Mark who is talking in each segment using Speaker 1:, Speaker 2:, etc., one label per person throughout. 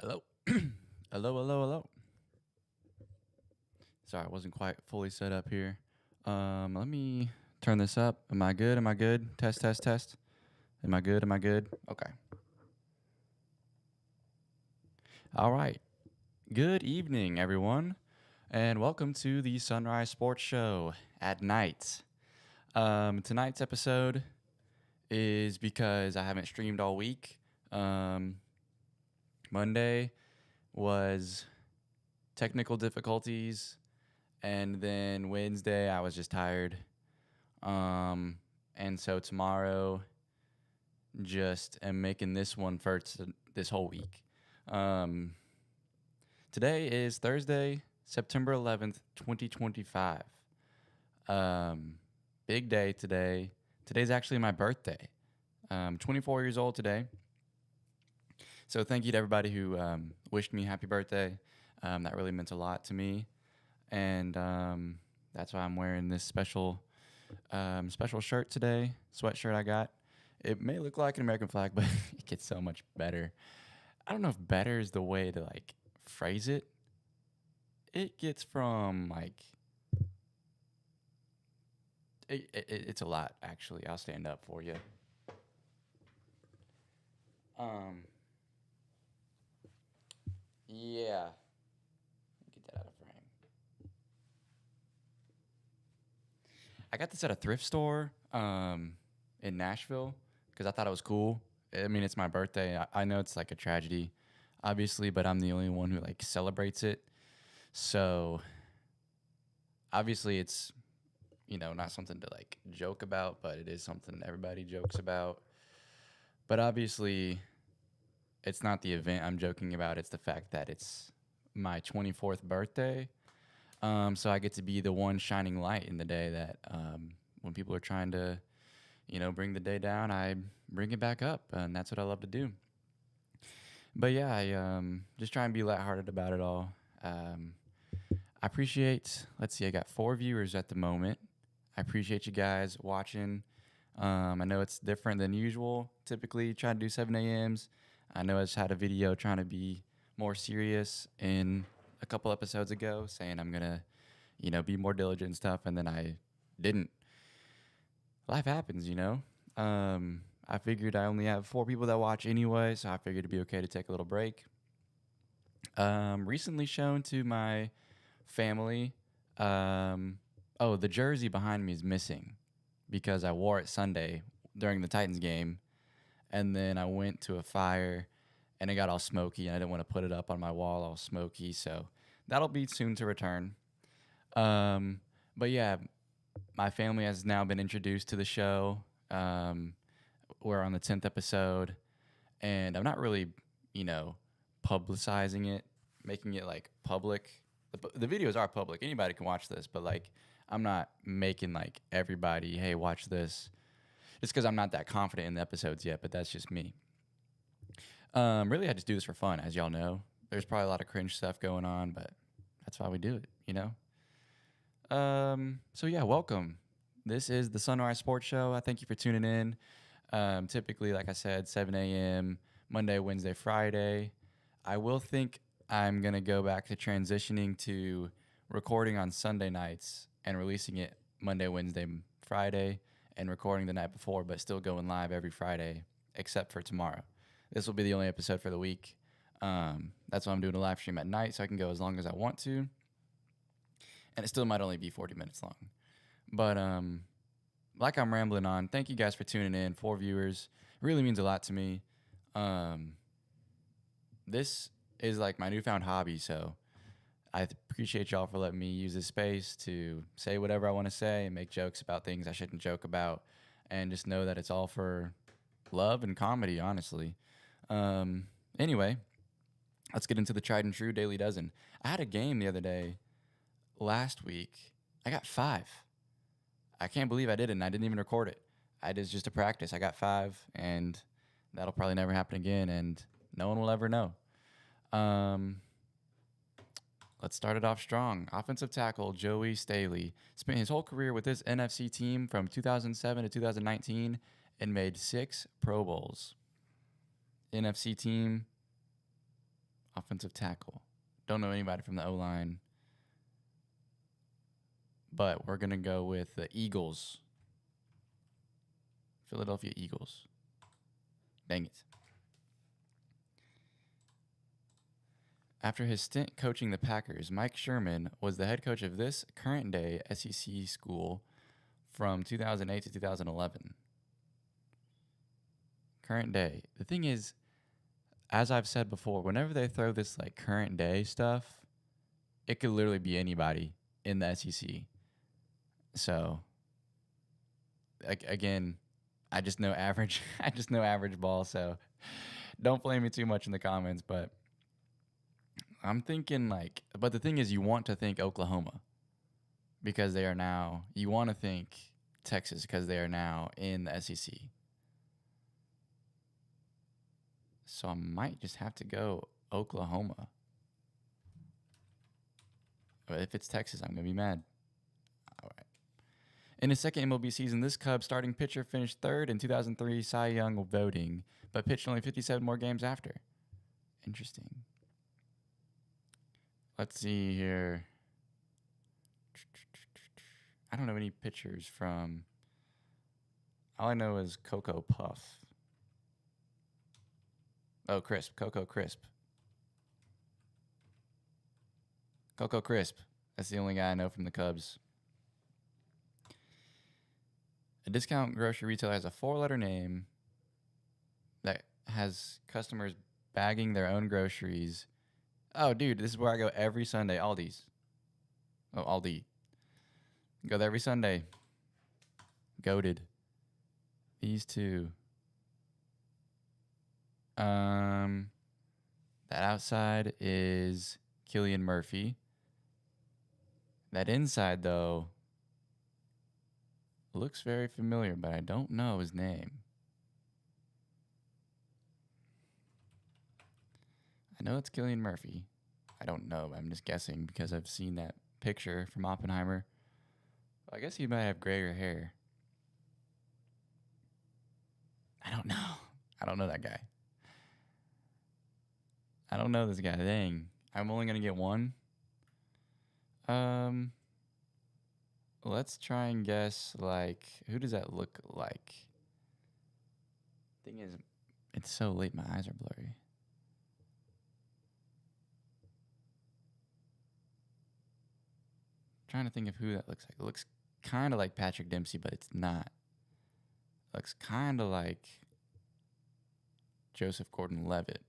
Speaker 1: Hello. Hello. Sorry, I wasn't quite fully set up here. Let me turn this up. Am I good? Am I good? Test, test, test. Am I good? Am I good? Okay. All right. Good evening, everyone, and welcome to the Sunrise Sports Show at night. Tonight's episode is because I haven't streamed all week. Monday was technical difficulties, and then Wednesday I was just tired. And so tomorrow, just am making this one for this whole week. Um, Today is Thursday, September 11th, 2025. Big day today. Today's actually my birthday. 24 years old today. So thank you to everybody who wished me happy birthday. That really meant a lot to me. And that's why I'm wearing this special shirt today, sweatshirt I got. It may look like an American flag, but it gets so much better. I don't know if better is the way to like phrase it. It gets from like it's a lot actually. I'll stand up for you. Um, yeah, get that out of frame. I got this at a thrift store in Nashville because I thought it was cool. I mean, it's my birthday. I know it's like a tragedy, obviously, but I'm the only one who like celebrates it. So obviously, it's not something to like joke about, but it is something everybody jokes about. But obviously, it's not the event I'm joking about. It's the fact that it's my 24th birthday. So I get to be the one shining light in the day that when people are trying to, bring the day down, I bring it back up. And that's what I love to do. But yeah, I just try and be lighthearted about it all. I appreciate, let's see, I got 4 viewers at the moment. I appreciate you guys watching. I know it's different than usual. Typically, try to do 7 a.m.s. I know I just had a video trying to be more serious in a couple episodes ago, saying I'm gonna, be more diligent and stuff, and then I didn't. Life happens, I figured I only have 4 people that watch anyway, so I figured it'd be okay to take a little break. Recently shown to my family. The jersey behind me is missing because I wore it Sunday during the Titans game, and then I went to a fire and it got all smoky, and I didn't want to put it up on my wall all smoky, so that'll be soon to return. Um, but yeah, my family has now been introduced to the show. We're on the 10th episode, and I'm not really, you know, publicizing it, making it like public. The videos are public. Anybody can watch this, but like, I'm not making like everybody, hey, watch this, just because I'm not that confident in the episodes yet. But that's just me. Really, I just do this for fun, as y'all know. There's probably a lot of cringe stuff going on, but that's why we do it. So yeah, welcome. This is the Sunrise Sports Show. I thank you for tuning in. Typically, like I said, 7 a.m. Monday, Wednesday, Friday. I will think I'm gonna go back to transitioning to recording on Sunday nights and releasing it Monday, Wednesday, Friday, and recording the night before, but still going live every Friday, except for tomorrow. This will be the only episode for the week. That's why I'm doing a live stream at night, so I can go as long as I want to, and it still might only be 40 minutes long. But like I'm rambling on, thank you guys for tuning in. 4 viewers, it really means a lot to me. This is like my newfound hobby, so I appreciate y'all for letting me use this space to say whatever I want to say and make jokes about things I shouldn't joke about, and just know that it's all for love and comedy, honestly. Anyway, let's get into the tried and true Daily Dozen. I had a game the other day, last week. I got 5. I can't believe I did it, and I didn't even record it. I did just a practice. I got 5, and that'll probably never happen again, and no one will ever know. Let's start it off strong. Offensive tackle Joey Staley spent his whole career with his NFC team from 2007 to 2019 and made 6 Pro Bowls. NFC team offensive tackle. Don't know anybody from the O-line, but we're going to go with the Eagles. Philadelphia Eagles. Dang it. After his stint coaching the Packers, Mike Sherman was the head coach of this current-day SEC school from 2008 to 2011. Current day. The thing is, as I've said before, whenever they throw this like current day stuff, it could literally be anybody in the SEC. So, again, I just know average. I just know average ball. So, don't blame me too much in the comments. But I'm thinking like. But the thing is, you want to think Oklahoma because they are now. You want to think Texas because they are now in the SEC. So I might just have to go Oklahoma. But if it's Texas, I'm going to be mad. All right. In his second MLB season, this Cubs starting pitcher finished third in 2003 Cy Young voting, but pitched only 57 more games after. Interesting. Let's see here. I don't know any pitchers from... All I know is Coco Puff. Oh, Crisp. Coco Crisp. Coco Crisp. That's the only guy I know from the Cubs. A discount grocery retailer has a 4-letter name that has customers bagging their own groceries. Oh, dude, this is where I go every Sunday. Aldi's. Oh, Aldi. Go there every Sunday. Goated. These two. That outside is Killian Murphy. That inside, though, looks very familiar, but I don't know his name. I know it's Killian Murphy. I don't know. I'm just guessing because I've seen that picture from Oppenheimer. I guess he might have grayer hair. I don't know. I don't know that guy. I don't know this guy. Dang. I'm only going to get one. Let's try and guess, like, who does that look like? Thing is, it's so late, my eyes are blurry. Trying to think of who that looks like. It looks kind of like Patrick Dempsey, but it's not. It looks kind of like Joseph Gordon-Levitt.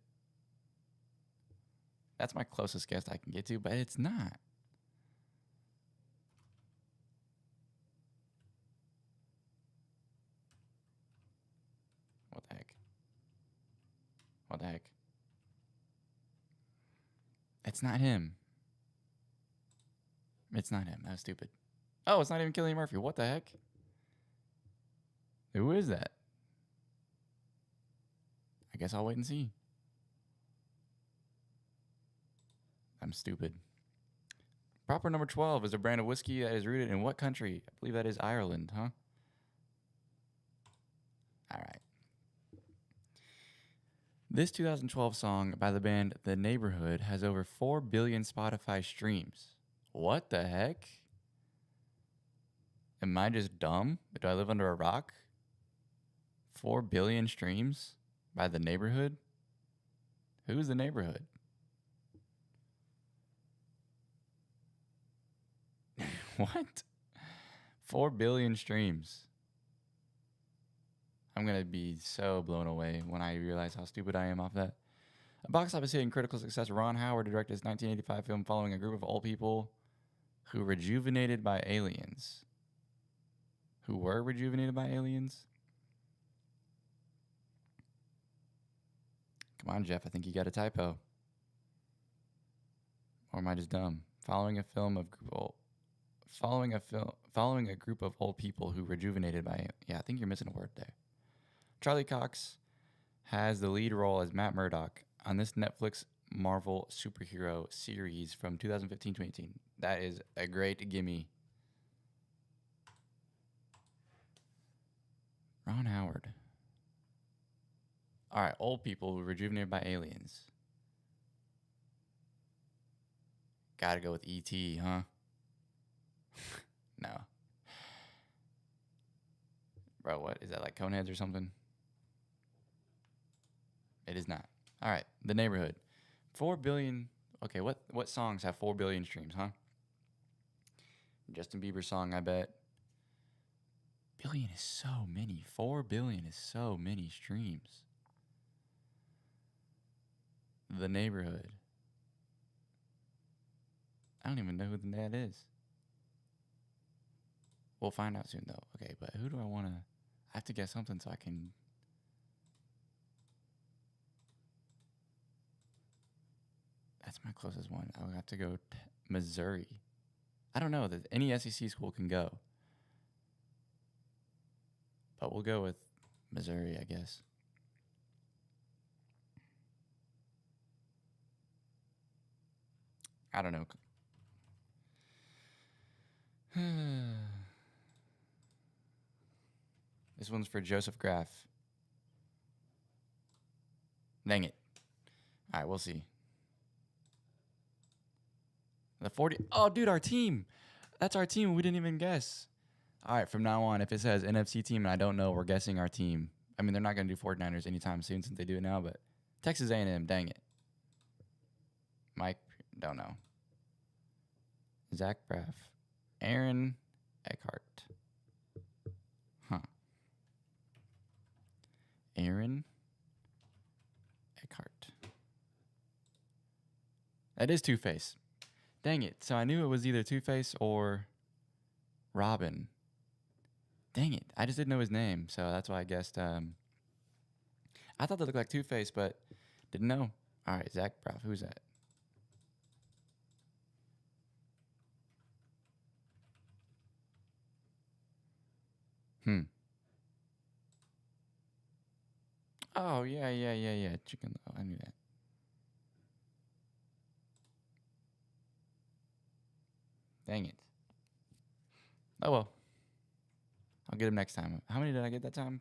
Speaker 1: That's my closest guess I can get to, but it's not. What the heck? What the heck? It's not him. It's not him. That was stupid. Oh, it's not even Killian Murphy. What the heck? Who is that? I guess I'll wait and see. I'm stupid. Proper number 12 is a brand of whiskey that is rooted in what country? I believe that is Ireland, huh? All right. This 2012 song by the band The Neighborhood has over 4 billion Spotify streams. What the heck? Am I just dumb? Do I live under a rock? 4 billion streams by The Neighborhood? Who's The Neighborhood? What? 4 billion streams. I'm going to be so blown away when I realize how stupid I am off that. A box office hit and critical success, Ron Howard directed his 1985 film following a group of old people who were rejuvenated by aliens. Who were rejuvenated by aliens? Come on, Jeff. I think you got a typo. Or am I just dumb? Following a group of old people who rejuvenated by... Yeah, I think you're missing a word there. Charlie Cox has the lead role as Matt Murdock on this Netflix Marvel superhero series from 2015-2018. That is a great gimme. Ron Howard. All right, old people who rejuvenated by aliens. Gotta go with E.T., huh? No. Bro, what? Is that like Coneheads or something? It is not. All right. The Neighborhood. 4 billion. Okay, what songs have 4 billion streams, huh? Justin Bieber song, I bet. Billion is so many. 4 billion is so many streams. The Neighborhood. I don't even know who that is. We'll find out soon, though. Okay, but who do I want to... I have to guess something so I can... That's my closest one. I'll have to go Missouri. I don't know that any SEC school can go. But we'll go with Missouri, I guess. I don't know. This one's for Joseph Graff. Dang it. All right, we'll see. The 40. Oh, dude, our team. That's our team. We didn't even guess. All right, from now on, if it says NFC team and I don't know, we're guessing our team. I mean, they're not going to do 49ers anytime soon since they do it now, but Texas A&M, dang it. Mike, don't know. Zach Braff. Aaron Eckhart. Huh. Aaron Eckhart. That is Two-Face. Dang it. So I knew it was either Two-Face or Robin. Dang it. I just didn't know his name, so that's why I guessed. I thought they looked like Two-Face, but didn't know. All right, Zach Braff. Who's that? Oh, yeah. Chicken. Oh, I knew that. Dang it. Oh, well. I'll get him next time. How many did I get that time?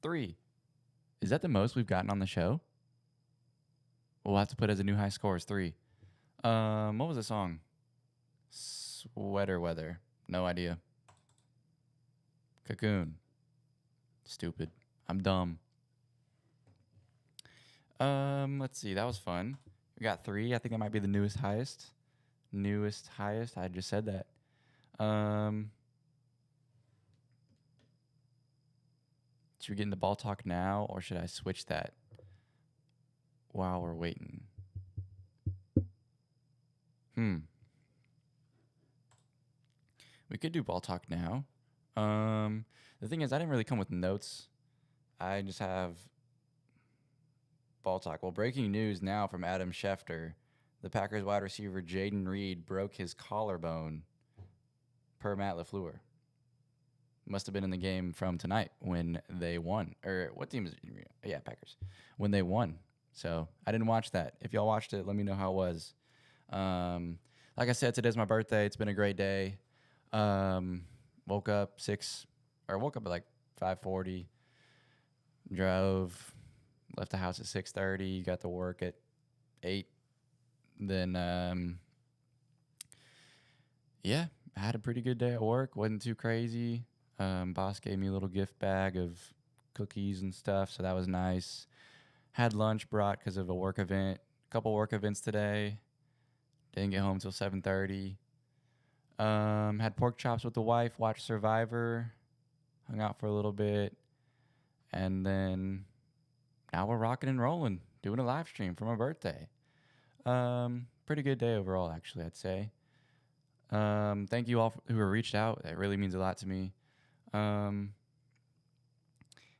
Speaker 1: 3. Is that the most we've gotten on the show? We'll have to put as a new high score is 3. What was the song? Sweater Weather. No idea. Cocoon. Stupid. I'm dumb. Let's see. That was fun. We got 3. I think that might be the newest highest. I just said that. Should we get into ball talk now, or should I switch that while we're waiting? We could do ball talk now. The thing is, I didn't really come with notes. I just have ball talk. Well, breaking news now from Adam Schefter. The Packers wide receiver Jaden Reed broke his collarbone, per Matt LaFleur. Must have been in the game from tonight when they won. Or what team is it? Yeah, Packers. When they won. So I didn't watch that. If y'all watched it, let me know how it was. Like I said, today's my birthday. It's been a great day. Woke up at like 5:40. Drove, left the house at 6:30. Got to work at 8. Then, yeah, I had a pretty good day at work. Wasn't too crazy. Boss gave me a little gift bag of cookies and stuff, so that was nice. Had lunch brought because of a work event. A couple work events today. Didn't get home till 7:30. Had pork chops with the wife. Watched Survivor. Hung out for a little bit. And then now we're rocking and rolling. Doing a live stream for my birthday. Pretty good day overall, actually, I'd say. Thank you all who have reached out. That really means a lot to me. And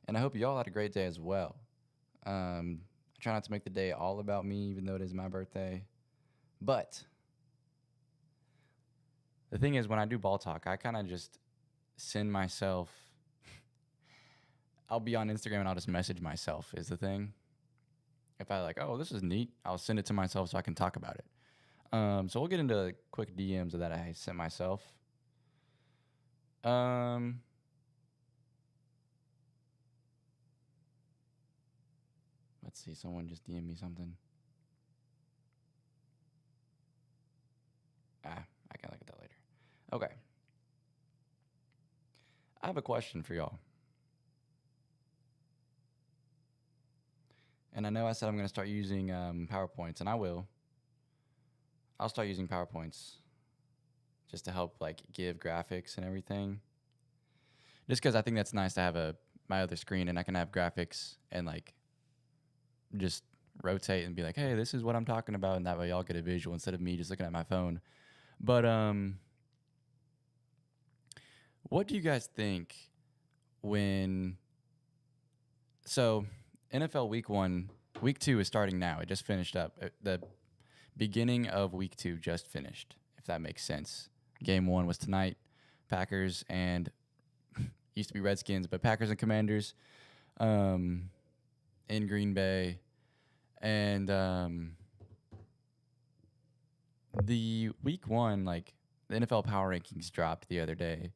Speaker 1: I hope you all had a great day as well. I try not to make the day all about me, even though it is my birthday. But the thing is, when I do ball talk, I kind of just send myself. I'll be on Instagram and I'll just message myself is the thing. If I like, oh, this is neat, I'll send it to myself so I can talk about it. So we'll get into quick DMs of that I sent myself. Let's see. Someone just DM me something. Okay. I have a question for y'all. And I know I said I'm going to start using PowerPoints, and I will. I'll start using PowerPoints just to help like give graphics and everything. Just because I think that's nice to have my other screen and I can have graphics and like just rotate and be like, hey, this is what I'm talking about, and that way y'all get a visual instead of me just looking at my phone. But what do you guys think when so NFL week 2 is starting now. It just finished up. The beginning of week 2 just finished, if that makes sense. Game 1 was tonight. Packers and used to be Redskins, but Packers and Commanders in Green Bay. And the week 1, like the NFL power rankings dropped the other day.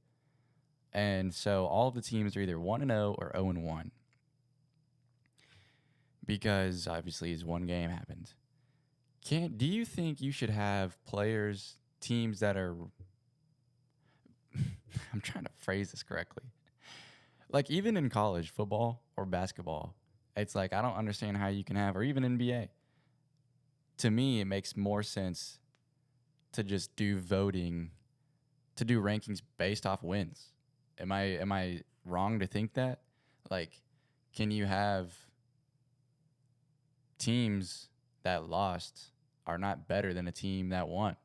Speaker 1: And so all of the teams are either 1-0 or 0-1. Because obviously as one game happened. Do you think you should have teams that are I'm trying to phrase this correctly. Like even in college football or basketball, it's like I don't understand how you can have, or even NBA. To me, it makes more sense to just do rankings based off wins. Am I wrong to think that? Like, can you have teams that lost are not better than a team that won?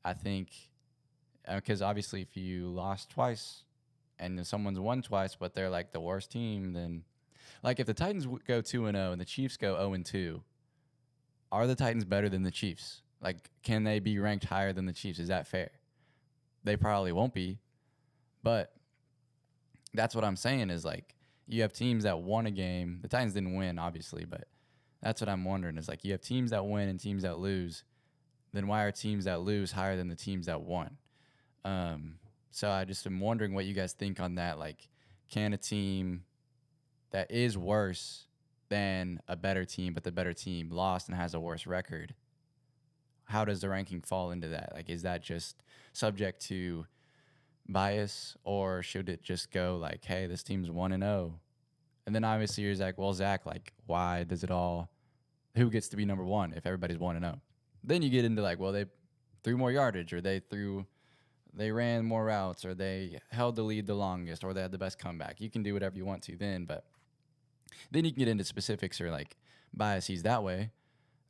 Speaker 1: I think because obviously if you lost twice and then someone's won twice but they're like the worst team, then like if the Titans go 2-0 and the Chiefs go 0-2, are the Titans better than the Chiefs? Like, can they be ranked higher than the Chiefs? Is that fair? They probably won't be, but that's what I'm saying is like you have teams that won a game. The Titans didn't win, obviously, but that's what I'm wondering is like you have teams that win and teams that lose. Then why are teams that lose higher than the teams that won? So I just am wondering what you guys think on that. Like, can a team that is worse than a better team, but the better team lost and has a worse record, how does the ranking fall into that? Like, is that just subject to bias, or should it just go like, hey, this team's 1-0? And then obviously you're like, well, Zach, like, why does it all? Who gets to be number 1 if everybody's 1-0? Then you get into like, well, they threw more yardage, or they ran more routes, or they held the lead the longest, or they had the best comeback. You can do whatever you want to then, but then you can get into specifics or like biases that way.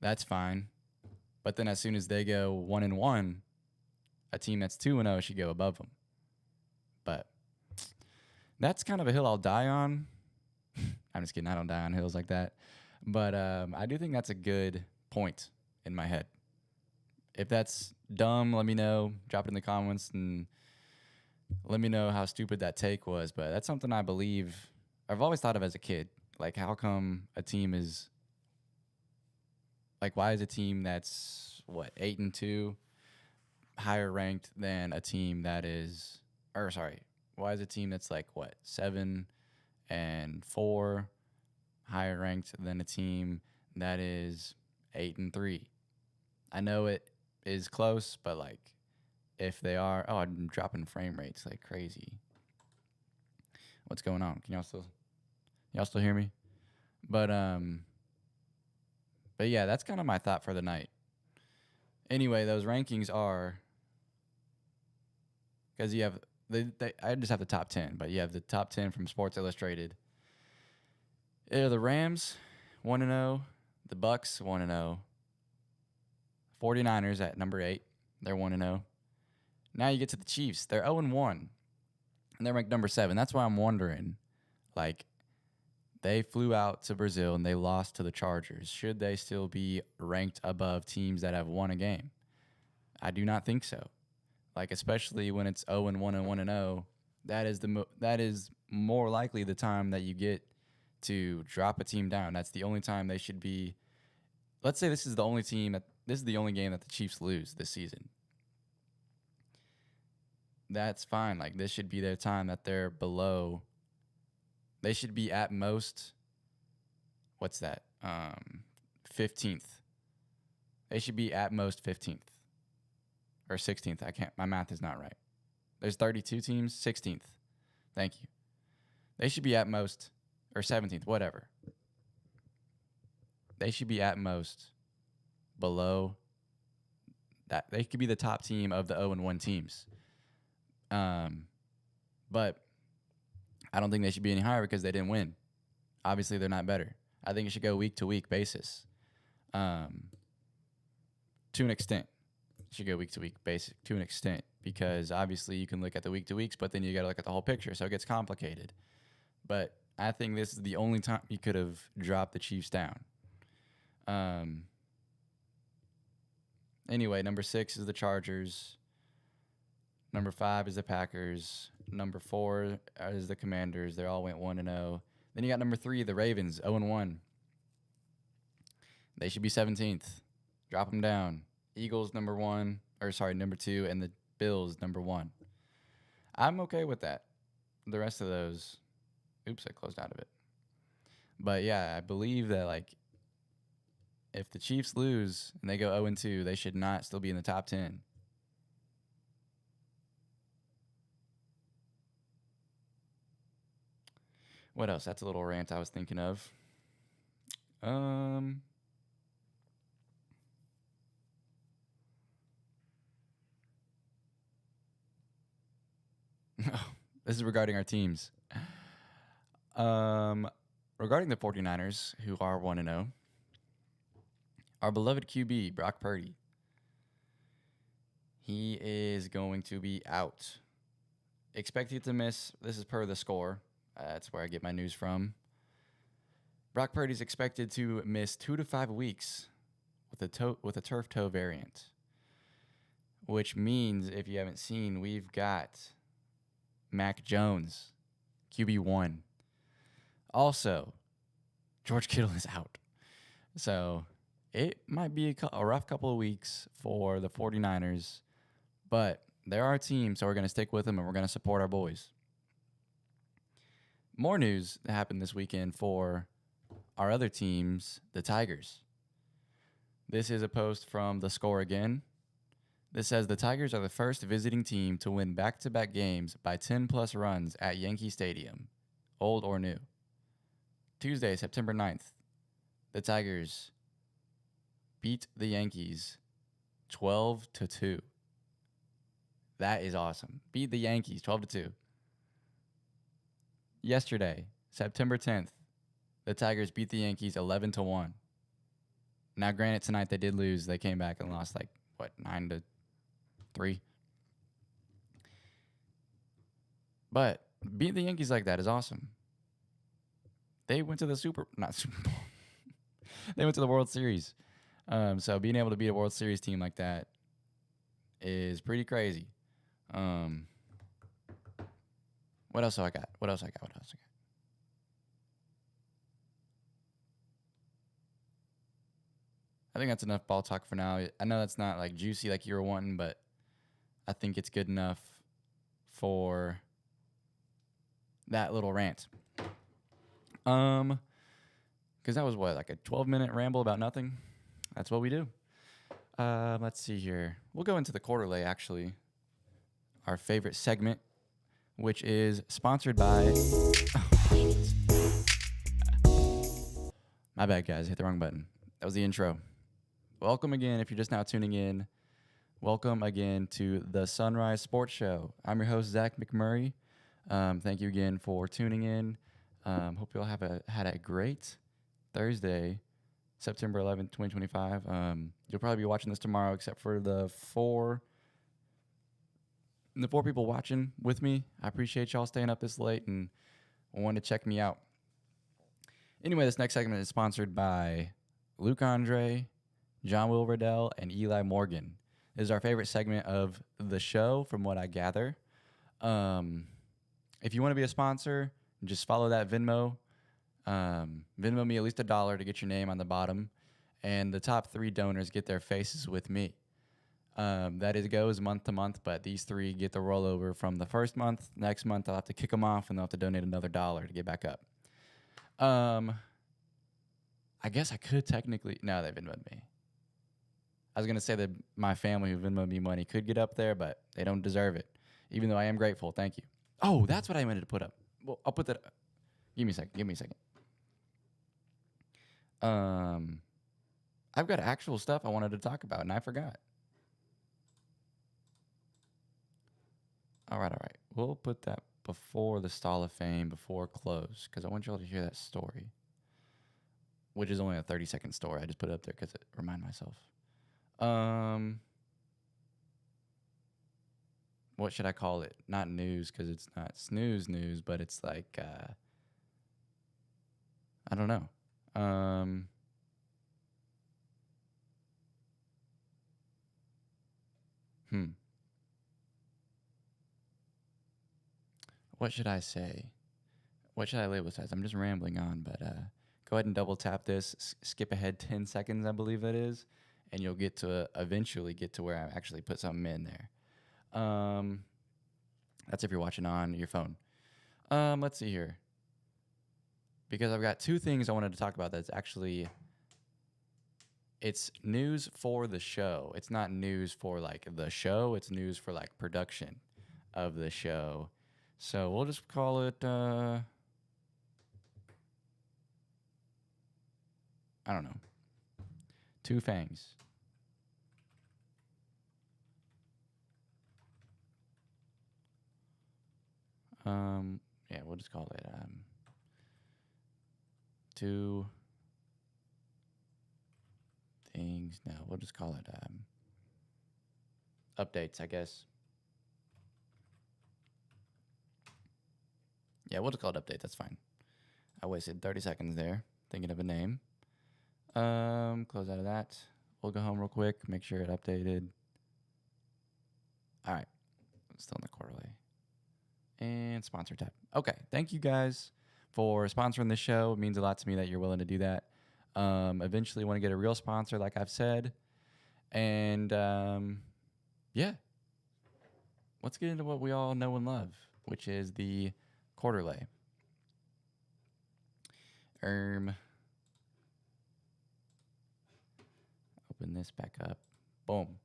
Speaker 1: That's fine. But then as soon as they go 1-1, a team that's 2-0 should go above them. But that's kind of a hill I'll die on. I'm just kidding. I don't die on hills like that. But I do think that's a good point in my head. If that's dumb, let me know. Drop it in the comments and let me know how stupid that take was. But that's something I believe I've always thought of as a kid. Like, how come a team is like, why is a team that's 8-2 higher ranked than a team that is, or sorry, why is a team that's like 7-4 higher ranked than a team that is 8-3? I know it is close, but like if they are, I'm dropping frame rates like crazy. What's going on? Can y'all still hear me? But yeah, that's kind of my thought for the night. Anyway, those rankings are because you have I just have the top 10, but you have the top 10 from Sports Illustrated. The Rams 1-0, the Bucks 1-0, 49ers at number 8, they're 1-0. Now you get to the Chiefs, they're 0-1, and they're ranked number 7. That's why I'm wondering, like, they flew out to Brazil and they lost to the Chargers. Should they still be ranked above teams that have won a game? I do not think so. Like, especially when it's 0-1 and 1-0, that is more likely the time that you get to drop a team down. That's the only time they should be. Let's say this is the only game that the Chiefs lose this season. That's fine. Like, this should be their time that they're below. They should be at most, 15th. They should be at most 15th or 16th. My math is not right. There's 32 teams, 16th. Thank you. They should be at most, or 17th, whatever. They should be at most below that. They could be the top team of the 0-1 teams. But I don't think they should be any higher because they didn't win. Obviously, they're not better. I think it should go week to week basis. To an extent. It should go week to week basis to an extent because obviously you can look at the week to weeks, but then you got to look at the whole picture, so it gets complicated. But I think this is the only time you could have dropped the Chiefs down. Anyway, number 6 is the Chargers. Number 5 is the Packers. Number 4 is the Commanders. They all went 1-0. Then you got number 3, the Ravens, 0-1. They should be 17th. Drop them down. Eagles, number 2, and the Bills, number 1. I'm okay with that. The rest of those, oops, I closed out of it. But yeah, I believe that if the Chiefs lose and they go 0-2, they should not still be in the top 10. What else? That's a little rant I was thinking of. This is regarding our teams. Regarding the 49ers, who are 1-0, our beloved QB, Brock Purdy, he is going to be out. Expected to miss, this is per the score. That's where I get my news from. Brock Purdy's expected to miss 2 to 5 weeks with a turf toe variant, which means, if you haven't seen, we've got Mac Jones, QB1. Also, George Kittle is out. So it might be a rough couple of weeks for the 49ers, but there are teams, so we're going to stick with them and we're going to support our boys. More news that happened this weekend for our other teams, the Tigers. This is a post from The Score again. This says the Tigers are the first visiting team to win back-to-back games by 10-plus runs at Yankee Stadium, old or new. Tuesday, September 9th, the Tigers beat the Yankees 12-2. That is awesome. Beat the Yankees 12-2. Yesterday, September 10th, the Tigers beat the Yankees 11-1. Now, granted, tonight they did lose. They came back and lost 9-3. But beating the Yankees like that is awesome. They went to the Super Bowl. They went to the World Series. So being able to beat a World Series team like that is pretty crazy. What else do I got? I think that's enough ball talk for now. I know that's not juicy like you were wanting, but I think it's good enough for that little rant. Because that was a 12-minute ramble about nothing. That's what we do. Let's see here. We'll go into the quarter lay, actually. Our favorite segment, which is sponsored by... My bad, guys. Hit the wrong button. That was the intro. Welcome again, if you're just now tuning in. Welcome again to the Sunrise Sports Show. I'm your host, Zach McMurray. Thank you again for tuning in. Hope you all had a great Thursday, September 11th, 2025. You'll probably be watching this tomorrow, except for the four people watching with me. I appreciate y'all staying up this late and wanting to check me out. Anyway, this next segment is sponsored by Luke Andre, John Will Riddell, and Eli Morgan. This is our favorite segment of the show, from what I gather. If you want to be a sponsor, just follow that Venmo. Venmo me at least $1 to get your name on the bottom. And the top 3 donors get their faces with me. That goes month to month, but these 3 get the rollover from the first month. Next month, I'll have to kick them off, and they'll have to donate another $1 to get back up. I guess I could technically... No, they Venmo'd me. I was going to say that my family who Venmo'd me money could get up there, but they don't deserve it. even though I am grateful. Thank you. Oh, that's what I meant to put up. Well, I'll put that. Give me a second. Give me a second. I've got actual stuff I wanted to talk about, and I forgot. All right, all right. We'll put that before the Stall of Fame, before close, because I want y'all to hear that story, which is only a 30-second story. I just put it up there because it remind myself. What should I call it? Not news, because it's not snooze news, but it's like, I don't know. What should I say? What should I label this as? I'm just rambling on, but go ahead and double tap this. Skip ahead 10 seconds, I believe that is, and you'll get to eventually get to where I actually put something in there. That's if you're watching on your phone. Let's see here. Because I've got two things I wanted to talk about that's actually, it's news for the show. It's not news for like the show. It's news for like production of the show. So we'll just call it, I don't know, Two Fangs. Yeah, we'll just call it Two Things. No, we'll just call it updates, I guess. Yeah, we'll just call it update. That's fine. I wasted 30 seconds there thinking of a name. Close out of that. We'll go home real quick, make sure it updated. All right. Still in the quarterly. And sponsor tab. Okay. Thank you guys for sponsoring this show. It means a lot to me that you're willing to do that. Eventually want to get a real sponsor, like I've said. And yeah. Let's get into what we all know and love, which is the quarterly. Open this back up. Boom.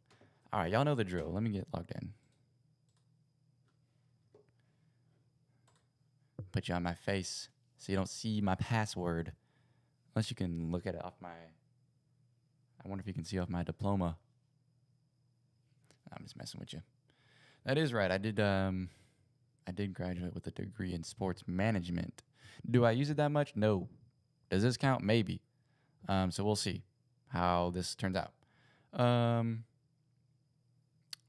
Speaker 1: All right, y'all know the drill. Let me get logged in. Put you on my face so you don't see my password. Unless you can look at it off my... I wonder if you can see off my diploma. I'm just messing with you. That is right. I did graduate with a degree in sports management. Do I use it that much? No. Does this count? Maybe. So we'll see how this turns out.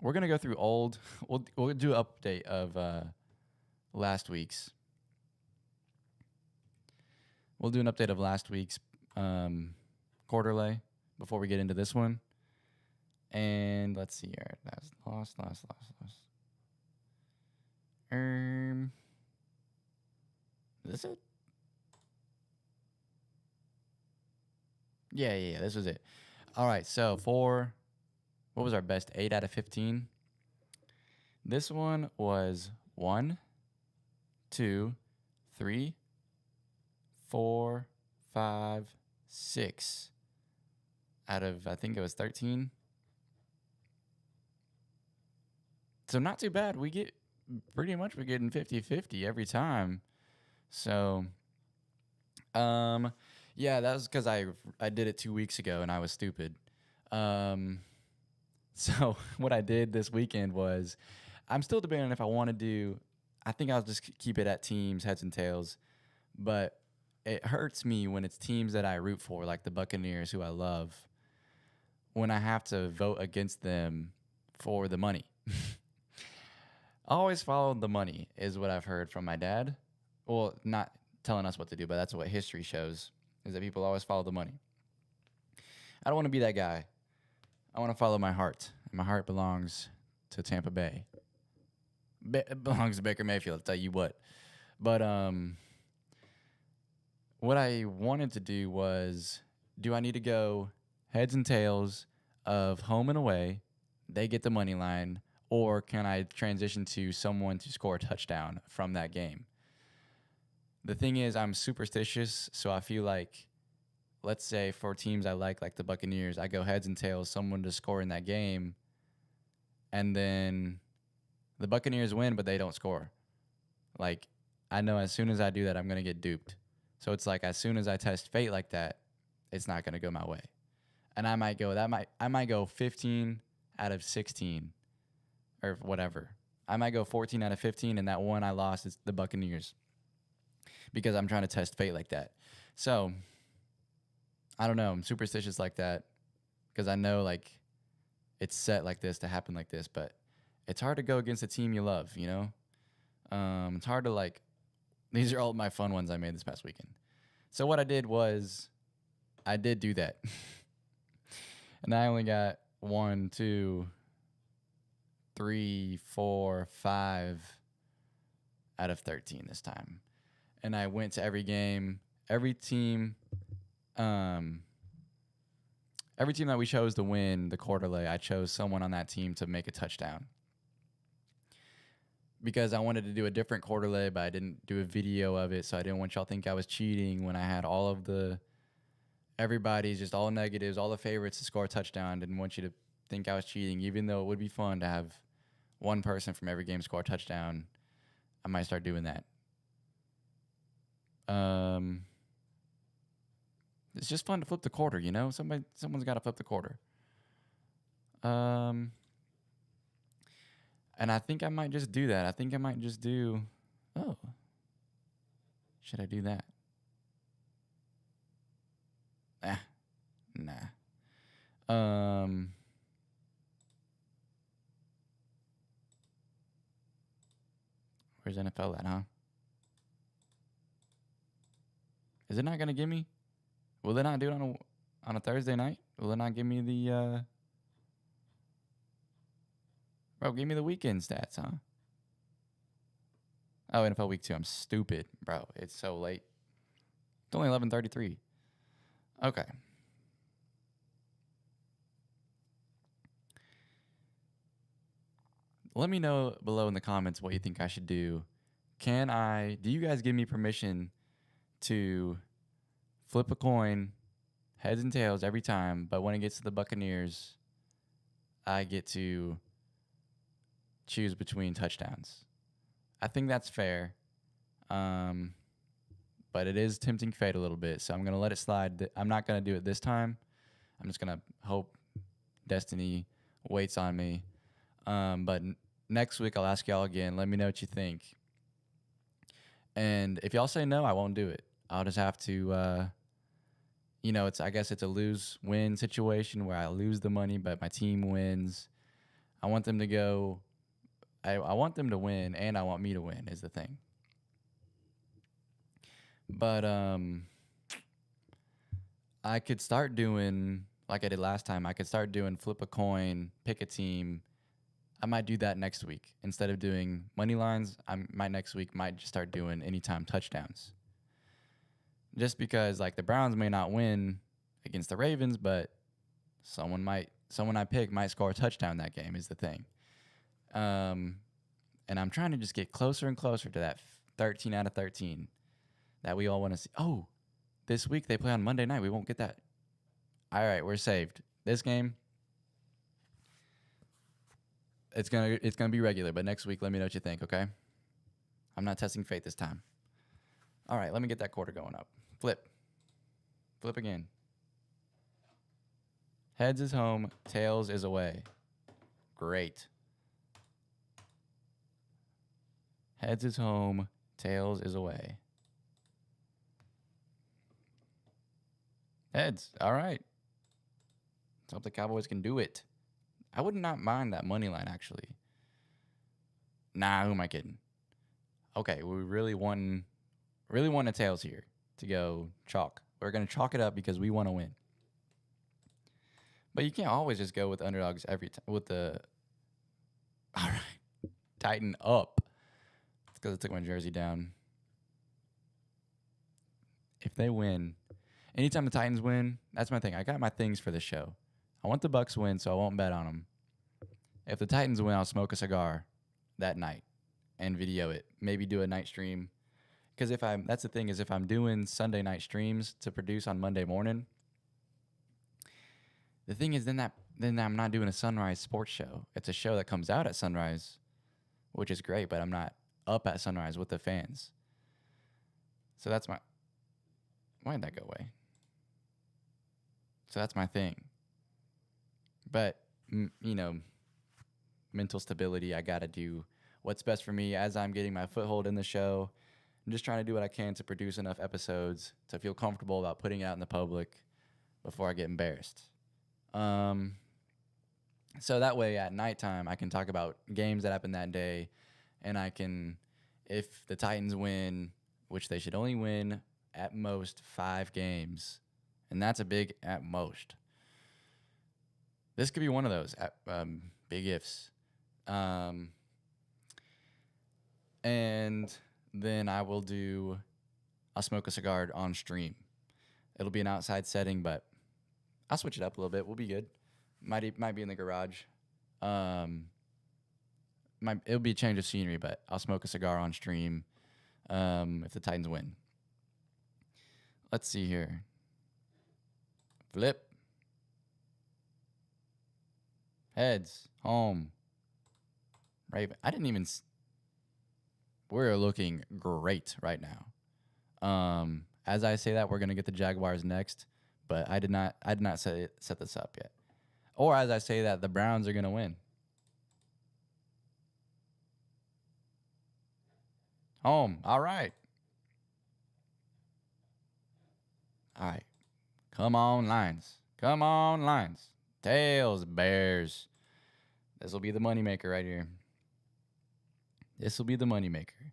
Speaker 1: We're gonna go through old. We'll do an update of last week's. We'll do an update of last week's quarterly before we get into this one. And let's see here. That's lost. Is this it? Yeah. This was it. All right. So what was our best 8 out of 15? This one was 1, 2, 3, 4, 5, 6 out of, I think it was 13. So not too bad. We're getting 50-50 every time. So, yeah, that was because I did it 2 weeks ago and I was stupid. So what I did this weekend was, I'm still debating if I want to do, I think I'll just keep it at teams, heads and tails. But it hurts me when it's teams that I root for, like the Buccaneers, who I love, when I have to vote against them for the money. Always follow the money is what I've heard from my dad. Well, not telling us what to do, but that's what history shows, is that people always follow the money. I don't want to be that guy. I want to follow my heart. And my heart belongs to Tampa Bay. It belongs to Baker Mayfield, I'll tell you what. But what I wanted to do was, do I need to go heads and tails of home and away? They get the money line. Or can I transition to someone to score a touchdown from that game? The thing is, I'm superstitious, so I feel like, let's say for teams I like the Buccaneers, I go heads and tails, someone to score in that game, and then The Buccaneers win, but they don't score. Like, I know as soon as I do that, I'm going to get duped. So it's like as soon as I test fate like that, it's not going to go my way. And I might go 15 out of 16 or whatever. I might go 14 out of 15, and that one I lost is the Buccaneers because I'm trying to test fate like that. So I don't know. I'm superstitious like that because I know like it's set like this to happen like this, but it's hard to go against a team you love, you know? It's hard to like, these are all my fun ones I made this past weekend. So what I did was I did do that. And I only got 1, 2, 3, 4, 5 out of 13 this time. And I went to every game, every team that we chose to win the quarterly, I chose someone on that team to make a touchdown. Because I wanted to do a different quarterly, but I didn't do a video of it, so I didn't want y'all to think I was cheating when I had all of everybody's just all negatives, all the favorites to score a touchdown. Didn't want you to think I was cheating, even though it would be fun to have one person from every game score a touchdown. I might start doing that. It's just fun to flip the quarter, you know? Someone's got to flip the quarter. And I think I might just do that. I think I might just do, oh, should I do that? Nah. Where's NFL at, huh? Is it not gonna give me? Will it not do it on a Thursday night? Will it not give me the bro, give me the weekend stats, huh? Oh, NFL week 2. I'm stupid, bro. It's so late. It's only 11:33. Okay. Let me know below in the comments what you think I should do. Do you guys give me permission to flip a coin, heads and tails every time, but when it gets to the Buccaneers, I get to choose between touchdowns? I think that's fair. But it is tempting fate a little bit, so I'm going to let it slide. I'm not going to do it this time. I'm just going to hope destiny waits on me. But next week, I'll ask y'all again. Let me know what you think. And if y'all say no, I won't do it. I'll just have to, I guess it's a lose-win situation where I lose the money, but my team wins. I want them to go. I want them to win, and I want me to win is the thing. But I could start doing, like I did last time, I could start doing flip a coin, pick a team. I might do that next week. Instead of doing money lines, next week might just start doing anytime touchdowns. Just because like the Browns may not win against the Ravens, but someone I pick might score a touchdown that game is the thing. And I'm trying to just get closer and closer to that 13 out of 13 that we all want to see. Oh, this week they play on Monday night. We won't get that. All right, we're saved. This game, it's gonna be regular, but next week let me know what you think, okay? I'm not testing fate this time. All right, let me get that quarter going up. Flip again. Heads is home, tails is away. Great. Heads is home, tails is away. Heads, all right. Let's hope the Cowboys can do it. I would not mind that money line, actually. Nah, who am I kidding? Okay, we really want a tails here to go chalk. We're going to chalk it up because we want to win. But you can't always just go with underdogs every time. All right, tighten up. It's because I took my jersey down. If they win, anytime the Titans win, that's my thing. I got my things for the show. I want the Bucks win, so I won't bet on them. If the Titans win, I'll smoke a cigar that night and video it. Maybe do a night stream. Because that's the thing is if I'm doing Sunday night streams to produce on Monday morning, the thing is then I'm not doing a sunrise sports show. It's a show that comes out at sunrise, which is great, but I'm not up at sunrise with the fans. So that's my. Why did that go away? So that's my thing. But, you know, mental stability, I got to do what's best for me as I'm getting my foothold in the show. I'm just trying to do what I can to produce enough episodes to feel comfortable about putting it out in the public before I get embarrassed. So that way at nighttime, I can talk about games that happened that day, and I can, if the Titans win, which they should only win at most 5 games, and that's a big at most. This could be one of those big ifs. And then I'll smoke a cigar on stream. It'll be an outside setting, but I'll switch it up a little bit. We'll be good. Might be in the garage. It'll be a change of scenery, but I'll smoke a cigar on stream if the Titans win. Let's see here. Flip. Heads. Home. Raven. I didn't even... We're looking great right now. As I say that, we're going to get the Jaguars next, but I did not set this up yet. Or as I say that, the Browns are going to win. Home. All right. All right. Come on, Lions. Come on, Lions. Tails, Bears. This will be the moneymaker right here. This will be the moneymaker.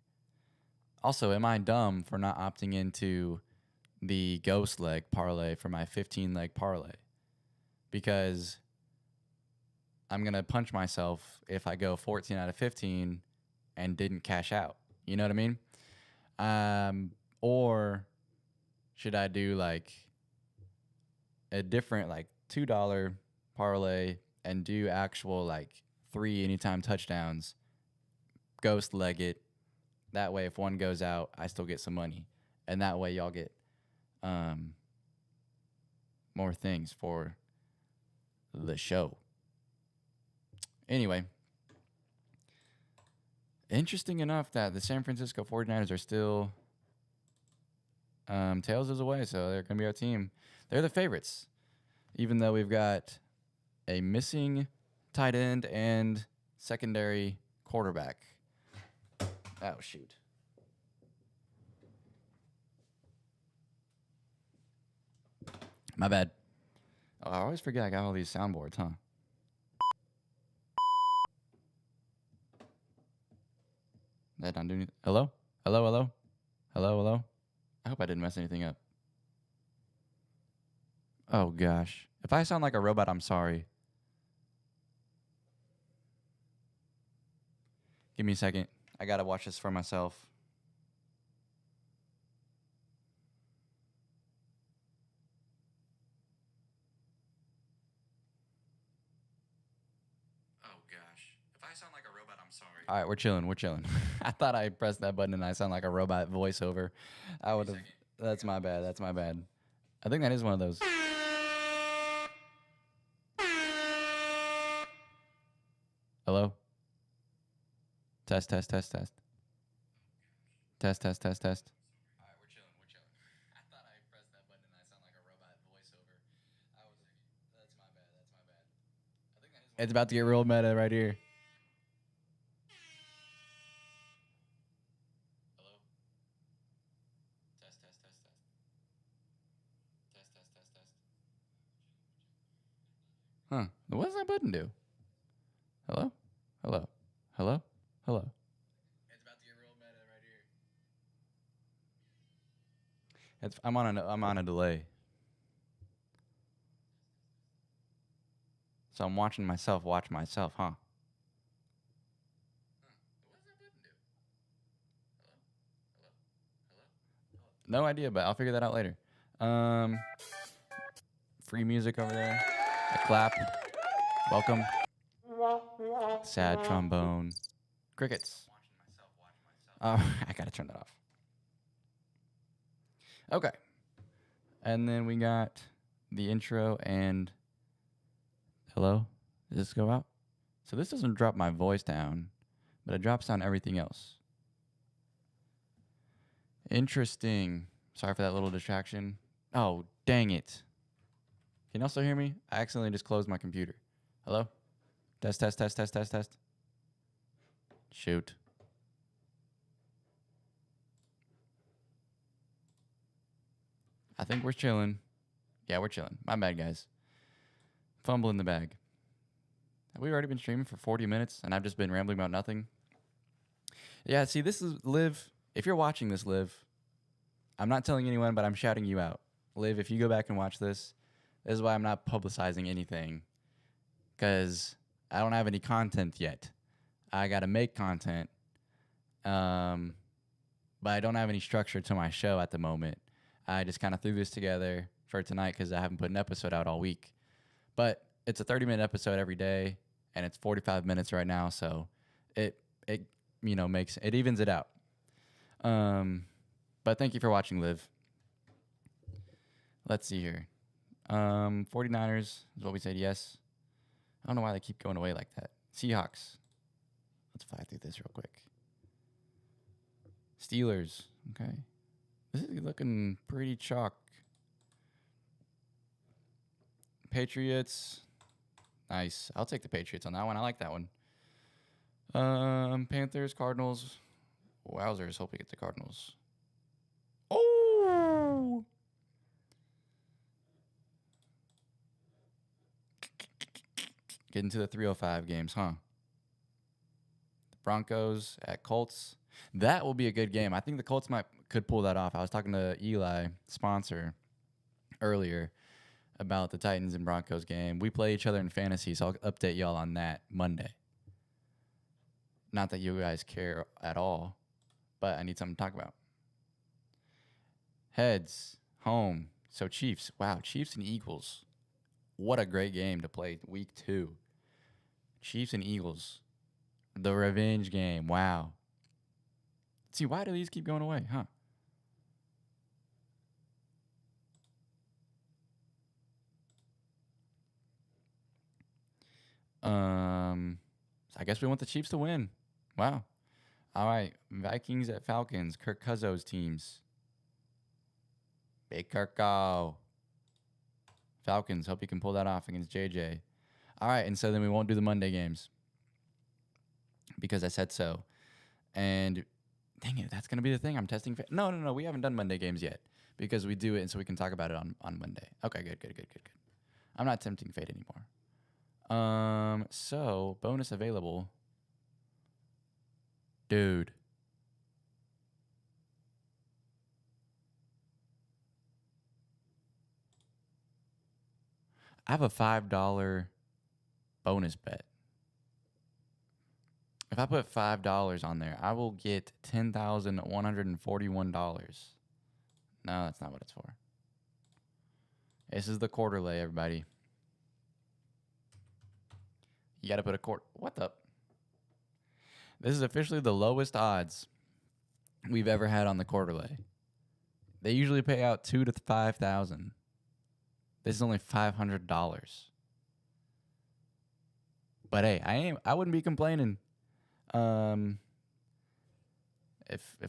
Speaker 1: Also, am I dumb for not opting into the ghost leg parlay for my 15-leg parlay? Because I'm going to punch myself if I go 14 out of 15 and didn't cash out. You know what I mean? Or should I do like a different like $2 parlay and do actual like 3 anytime touchdowns, ghost leg it. That way, if one goes out, I still get some money. And that way, y'all get more things for the show. Anyway, interesting enough that the San Francisco 49ers are still tails is away, so they're going to be our team. They're the favorites, even though we've got a missing tight end and secondary quarterback. Oh, shoot. My bad. Oh, I always forget I got all these soundboards, huh? That not doing anything. Hello? Hello, hello? Hello, hello? I hope I didn't mess anything up. Oh, gosh. If I sound like a robot, I'm sorry. Give me a second. I got to watch this for myself. Oh, gosh. If I sound like a robot, I'm sorry. All right, we're chilling. We're chilling. I thought I pressed that button and I sound like a robot voiceover. I would have. That's my bad. That's my bad. I think that is one of those. Hello? Test, test, test, test. Test, test, test, test. All right, we're chilling. We're chilling. I thought I pressed that button and I sound like a robot voiceover. That's my bad. That's my bad. I think that is. It's about to get real meta right here. Hello? Test, test, test, test. Test, test, test, test. Huh. What does that button do? Hello? Hello? Hello? Hello? It's about to get real meta right here. I'm on a delay. So I'm watching myself watch myself, huh? What does that button do? Hello? Hello? Hello? Hello? No idea, but I'll figure that out later. Free music over there. A clap. Welcome. Sad trombone. Crickets. Oh, I gotta turn that off. Okay. And then we got the intro and hello. Does this go out? So this doesn't drop my voice down, but it drops down everything else. Interesting. Sorry for that little distraction. Oh, dang it. Can y'all still hear me? I accidentally just closed my computer. Hello? Test, test, test, test, test, test. Shoot. I think we're chilling. Yeah, we're chilling. My bad, guys. Fumble in the bag. Have we already been streaming for 40 minutes and I've just been rambling about nothing? Yeah, see, this is Liv. If you're watching this, Liv, I'm not telling anyone, but I'm shouting you out. Liv, if you go back and watch this is why I'm not publicizing anything. Because I don't have any content yet. I got to make content. But I don't have any structure to my show at the moment. I just kind of threw this together for tonight because I haven't put an episode out all week. But it's a 30-minute episode every day, and it's 45 minutes right now, so it makes it evens it out. But thank you for watching, Liv. Let's see here. 49ers is what we said, yes. I don't know why they keep going away like that. Seahawks. Let's fly through this real quick. Steelers. Okay. This is looking pretty chalk. Patriots. Nice. I'll take the Patriots on that one. I like that one. Panthers, Cardinals. Wowzers. Hope we get the Cardinals. Oh! Getting to the 305 games, huh? The Broncos at Colts. That will be a good game. I think the Colts could pull that off. I was talking to Eli, sponsor, earlier about the Titans and Broncos game. We play each other in fantasy, so I'll update y'all on that Monday. Not that you guys care at all, but I need something to talk about. Heads, home. So Chiefs. Wow, Chiefs and Eagles. What a great game to play week 2. Chiefs and Eagles. The revenge game. Wow. See, why do these keep going away, huh? I guess we want the Chiefs to win. Wow. All right. Vikings at Falcons. Kirk Cousins teams. Big Kirko. Falcons. Hope you can pull that off against JJ. All right. And so then we won't do the Monday games because I said so. And dang it, that's going to be the thing. I'm testing. No. We haven't done Monday games yet because we do it and so we can talk about it on Monday. Okay, good. I'm not tempting fate anymore. So bonus available. Dude. I have a $5 bonus bet. If I put $5 on there, I will get $10,141. No, that's not what it's for. This is the quarter lay, everybody. You got to put a quarter. What the? This is officially the lowest odds we've ever had on the quarter lay. They usually pay out $2,000 to $5,000. This is only $500. But hey, I wouldn't be complaining. If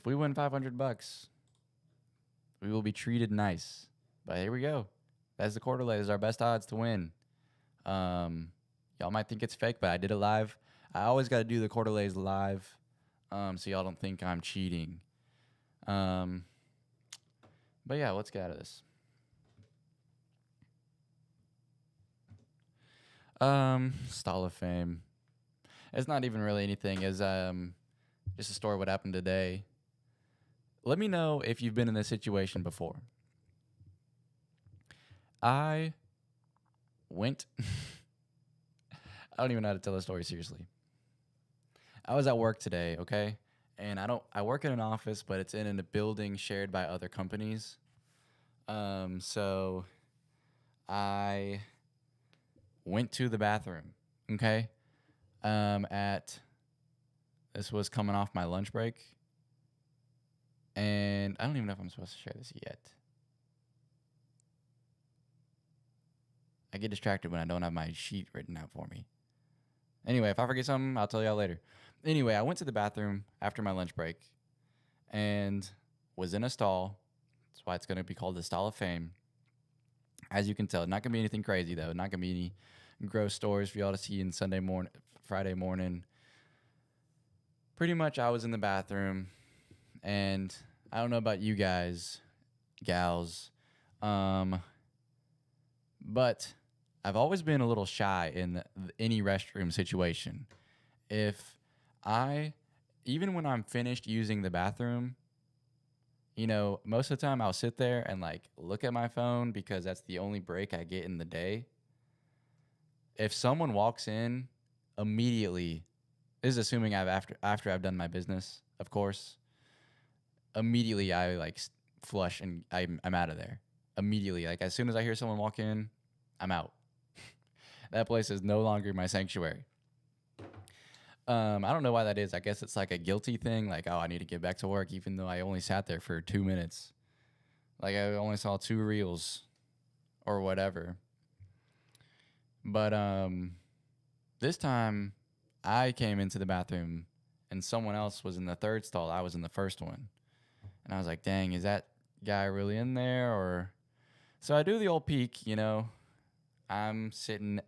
Speaker 1: we win $500, we will be treated nice. But here we go. That's the quarter lay. This is our best odds to win. Y'all might think it's fake, but I did it live. I always got to do the quarter lays live, so y'all don't think I'm cheating. But yeah, let's get out of this. Stall of Fame. It's not even really anything. It's just a story of what happened today. Let me know if you've been in this situation before. I went. I don't even know how to tell the story seriously. I was at work today, okay? And I work in an office, but it's in a building shared by other companies. So I went to the bathroom, okay? This was coming off my lunch break. And I don't even know if I'm supposed to share this yet. I get distracted when I don't have my sheet written out for me. Anyway, if I forget something, I'll tell y'all later. Anyway, I went to the bathroom after my lunch break and was in a stall. That's why it's going to be called the Stall of Fame. As you can tell, not going to be anything crazy, though. Not going to be any gross stories for y'all to see in Sunday morning, Friday morning. Pretty much, I was in the bathroom, and I don't know about you guys, gals, but I've always been a little shy in any restroom situation. If I, even when I'm finished using the bathroom, most of the time I'll sit there and like look at my phone because that's the only break I get in the day. If someone walks in immediately, this is assuming after I've done my business, of course. Immediately I like flush and I'm out of there. Immediately, like as soon as I hear someone walk in, I'm out. That place is no longer my sanctuary. I don't know why that is. I guess it's like a guilty thing. Like, oh, I need to get back to work, even though I only sat there for 2 minutes. Like, I only saw 2 reels or whatever. But this time, I came into the bathroom, and someone else was in the third stall. I was in the first one. And I was like, dang, is that guy really in there? Or so I do the old peek, I'm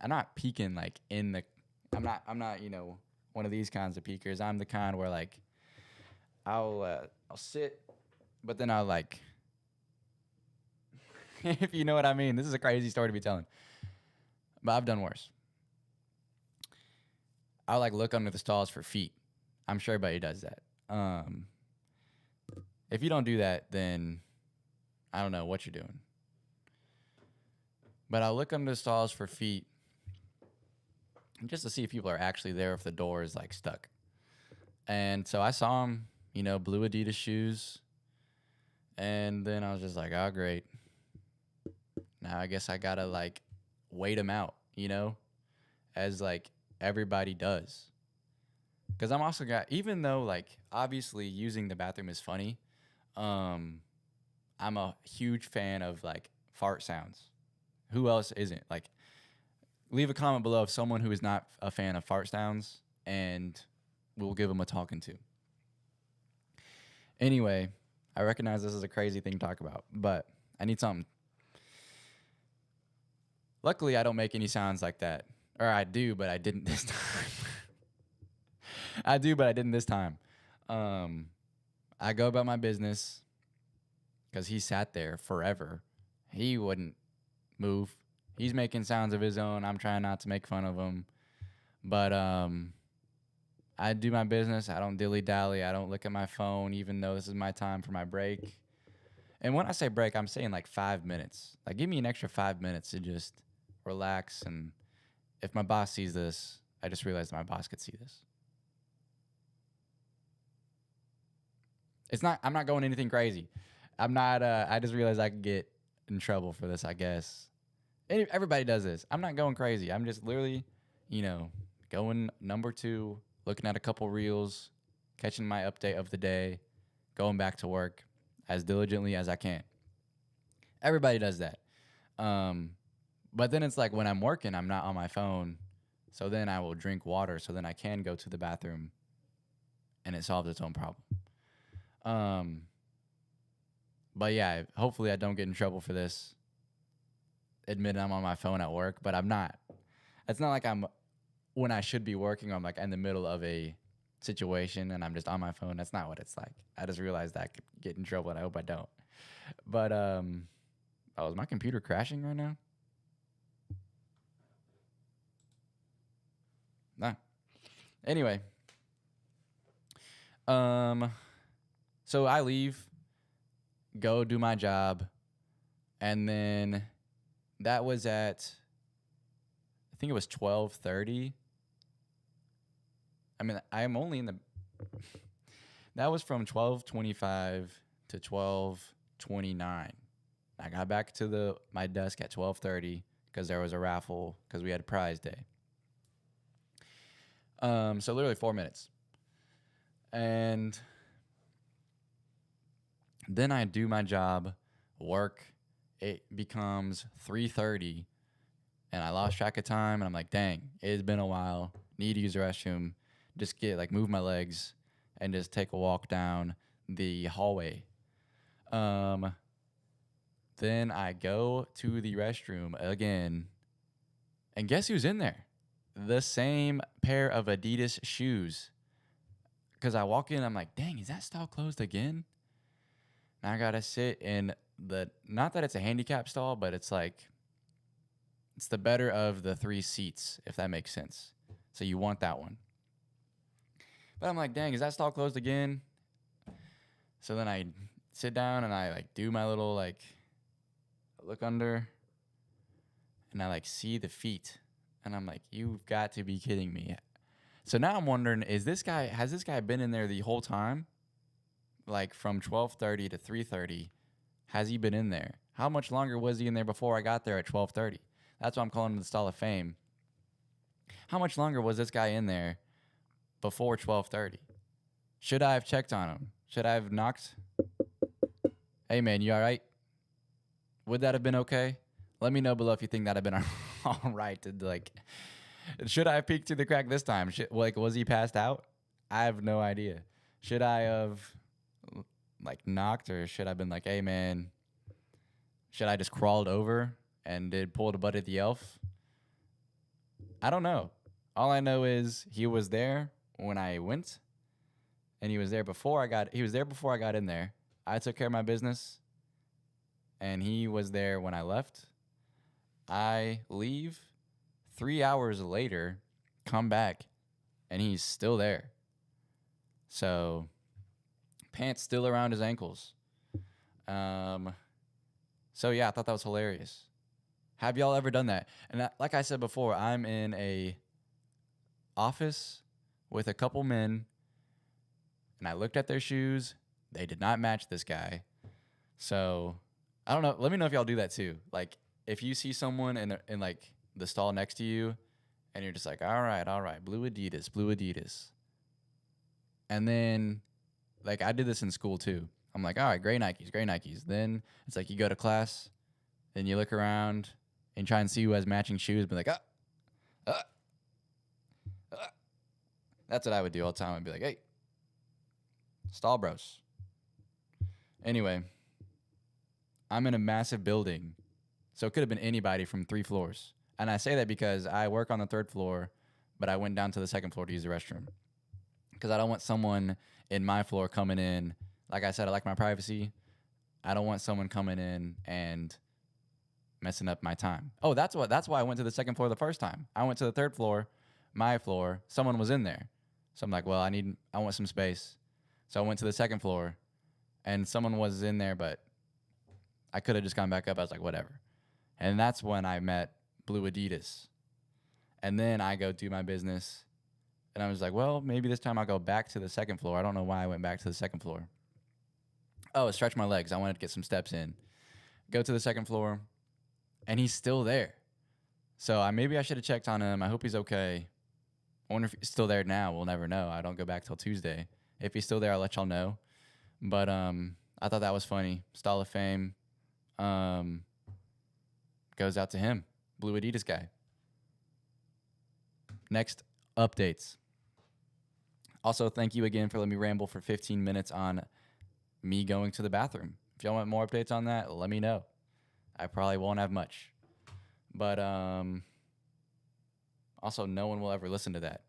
Speaker 1: not peeking like in the, I'm not, one of these kinds of peekers. I'm the kind where like I'll sit, but then I'll like, if you know what I mean. This is a crazy story to be telling, but I've done worse. I'll like look under the stalls for feet. I'm sure everybody does that. If you don't do that, then I don't know what you're doing. But I'll look under the stalls for feet just to see if people are actually there, if the door is like stuck. And so I saw him, blue Adidas shoes. And then I was just like, oh, great. Now I guess I gotta like wait him out, as like everybody does. Because I'm also even though like obviously using the bathroom is funny, I'm a huge fan of like fart sounds. Who else isn't? Like, leave a comment below of someone who is not a fan of fart sounds, and we'll give them a talking to. Anyway, I recognize this is a crazy thing to talk about, but I need something. Luckily, I don't make any sounds like that. Or I do, but I didn't this time. I do, but I didn't this time. I go about my business because he sat there forever. He wouldn't move. He's making sounds of his own. I'm trying not to make fun of him. But I do my business. I don't dilly-dally. I don't look at my phone, even though this is my time for my break. And when I say break, I'm saying like 5 minutes. Like, give me an extra 5 minutes to just relax. And if my boss sees this, I just realized my boss could see this. I'm not going anything crazy. I just realized I could get in trouble for this, I guess. Everybody does this. I'm not going crazy. I'm just literally, going number 2, looking at a couple reels, catching my update of the day, going back to work as diligently as I can. Everybody does that. But then it's like when I'm working, I'm not on my phone. So then I will drink water so then I can go to the bathroom and it solves its own problem. But yeah, hopefully I don't get in trouble for this. Admit I'm on my phone at work, but I'm not. It's not like I'm when I should be working. I'm like in the middle of a situation and I'm just on my phone. That's not what it's like. I just realized that I could get in trouble, and I hope I don't. But is my computer crashing right now? Nah. Anyway, so I leave, go do my job, and then that was at, I think it was 12:30. I mean, I'm only in the, that was from 12:25 to 12:29. I got back to my desk at 12:30 because there was a raffle because we had a prize day. So literally 4 minutes. And then I do my job, work. It becomes 3:30, and I lost track of time. And I'm like, dang, it's been a while. Need to use the restroom. just get like move my legs and just take a walk down the hallway. Um, then I go to the restroom again, and guess who's in there? The same pair of Adidas shoes. Because I walk in, I'm like, dang, is that stall closed again? And I gotta sit in the, not that it's a handicap stall, but it's like, it's the better of the three seats, if that makes sense. So you want that one. But I'm like, dang, is that stall closed again? So then I sit down and I like do my little like look under, and I like see the feet, and I'm like, you've got to be kidding me. So now I'm wondering, has this guy been in there the whole time? Like from 12:30 to 3:30, has he been in there? How much longer was he in there before I got there at 12:30? That's why I'm calling him the Stall of Fame. How much longer was this guy in there before 12:30? Should I have checked on him? Should I have knocked? Hey man, you all right? Would that have been okay? Let me know below if you think that'd have been all right. To like, should I have peeked through the crack this time? Was he passed out? I have no idea. Should I have like knocked, or should I have been like, hey man, should I just crawled over and did pull the butt at the elf? I don't know. All I know is he was there when I went, and he was there before I got in there. I took care of my business, and he was there when I left. I leave 3 hours later, come back, and he's still there. So, pants still around his ankles. So yeah, I thought that was hilarious. Have y'all ever done that? And like I said before, I'm in a office with a couple men, and I looked at their shoes. They did not match this guy. So I don't know. Let me know if y'all do that too. Like if you see someone in like the stall next to you, and you're just like, all right, blue Adidas. And then like I did this in school too. I'm like, all right, gray Nikes. Then it's like you go to class, then you look around and try and see who has matching shoes, but like, that's what I would do all the time. I'd be like, hey, stall bros. Anyway, I'm in a massive building, so it could have been anybody from 3 floors. And I say that because I work on the 3rd floor, but I went down to the 2nd floor to use the restroom. Because I don't want someone in my floor coming in. Like I said, I like my privacy. I don't want someone coming in and messing up my time. Oh, that's why I went to the 2nd floor the first time. I went to the 3rd floor, my floor. Someone was in there. So I'm like, well, I want some space. So I went to the 2nd floor, and someone was in there, but I could have just gone back up. I was like, whatever. And that's when I met Blue Adidas. And then I go do my business, and I was like, well, maybe this time I'll go back to the 2nd floor. I don't know why I went back to the 2nd floor. Oh, stretch my legs. I wanted to get some steps in. Go to the 2nd floor, and he's still there. So maybe I should have checked on him. I hope he's okay. I wonder if he's still there now. We'll never know. I don't go back till Tuesday. If he's still there, I'll let y'all know. But I thought that was funny. Stall of Fame goes out to him, Blue Adidas guy. Next, updates. Also, thank you again for letting me ramble for 15 minutes on me going to the bathroom. If y'all want more updates on that, let me know. I probably won't have much. But also, no one will ever listen to that.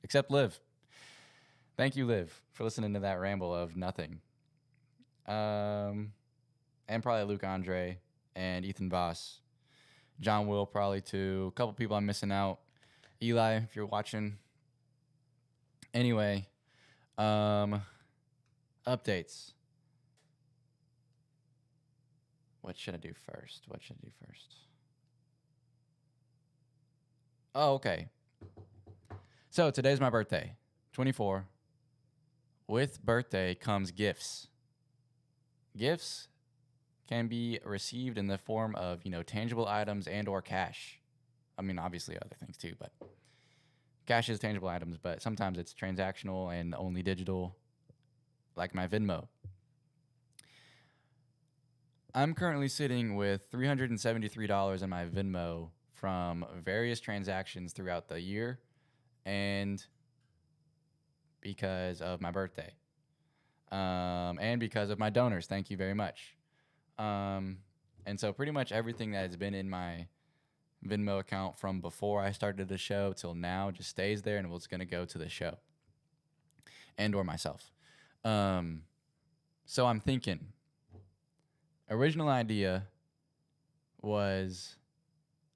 Speaker 1: Except Liv. Thank you, Liv, for listening to that ramble of nothing. And probably Luke Andre and Ethan Voss. John Will probably too. A couple people I'm missing out. Eli, if you're watching. Anyway, updates. What should I do first? Oh, okay. So today's my birthday, 24. With birthday comes gifts. Gifts can be received in the form of, tangible items and or cash. I mean, obviously other things too, but cash is tangible items, but sometimes it's transactional and only digital, like my Venmo. I'm currently sitting with $373 in my Venmo from various transactions throughout the year, and because of my birthday, and because of my donors. Thank you very much. Um, and so pretty much everything that has been in my Venmo account from before I started the show till now just stays there and was going to go to the show and or myself. Um, so I'm thinking, original idea was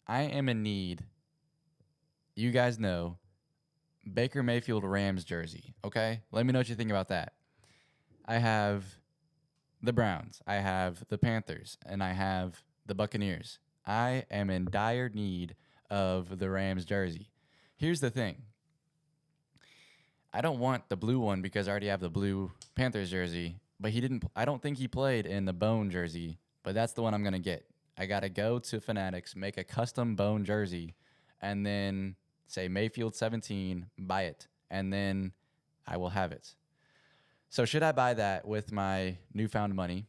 Speaker 1: I am in need, you guys know, Baker Mayfield Rams jersey, okay? Let me know what you think about that. I have the Browns, I have the Panthers, and I have the Buccaneers. I am in dire need of the Rams jersey. Here's the thing. I don't want the blue one because I already have the blue Panthers jersey, but I don't think he played in the bone jersey, but that's the one I'm going to get. I got to go to Fanatics, make a custom bone jersey, and then say Mayfield 17, buy it, and then I will have it. So should I buy that with my newfound money?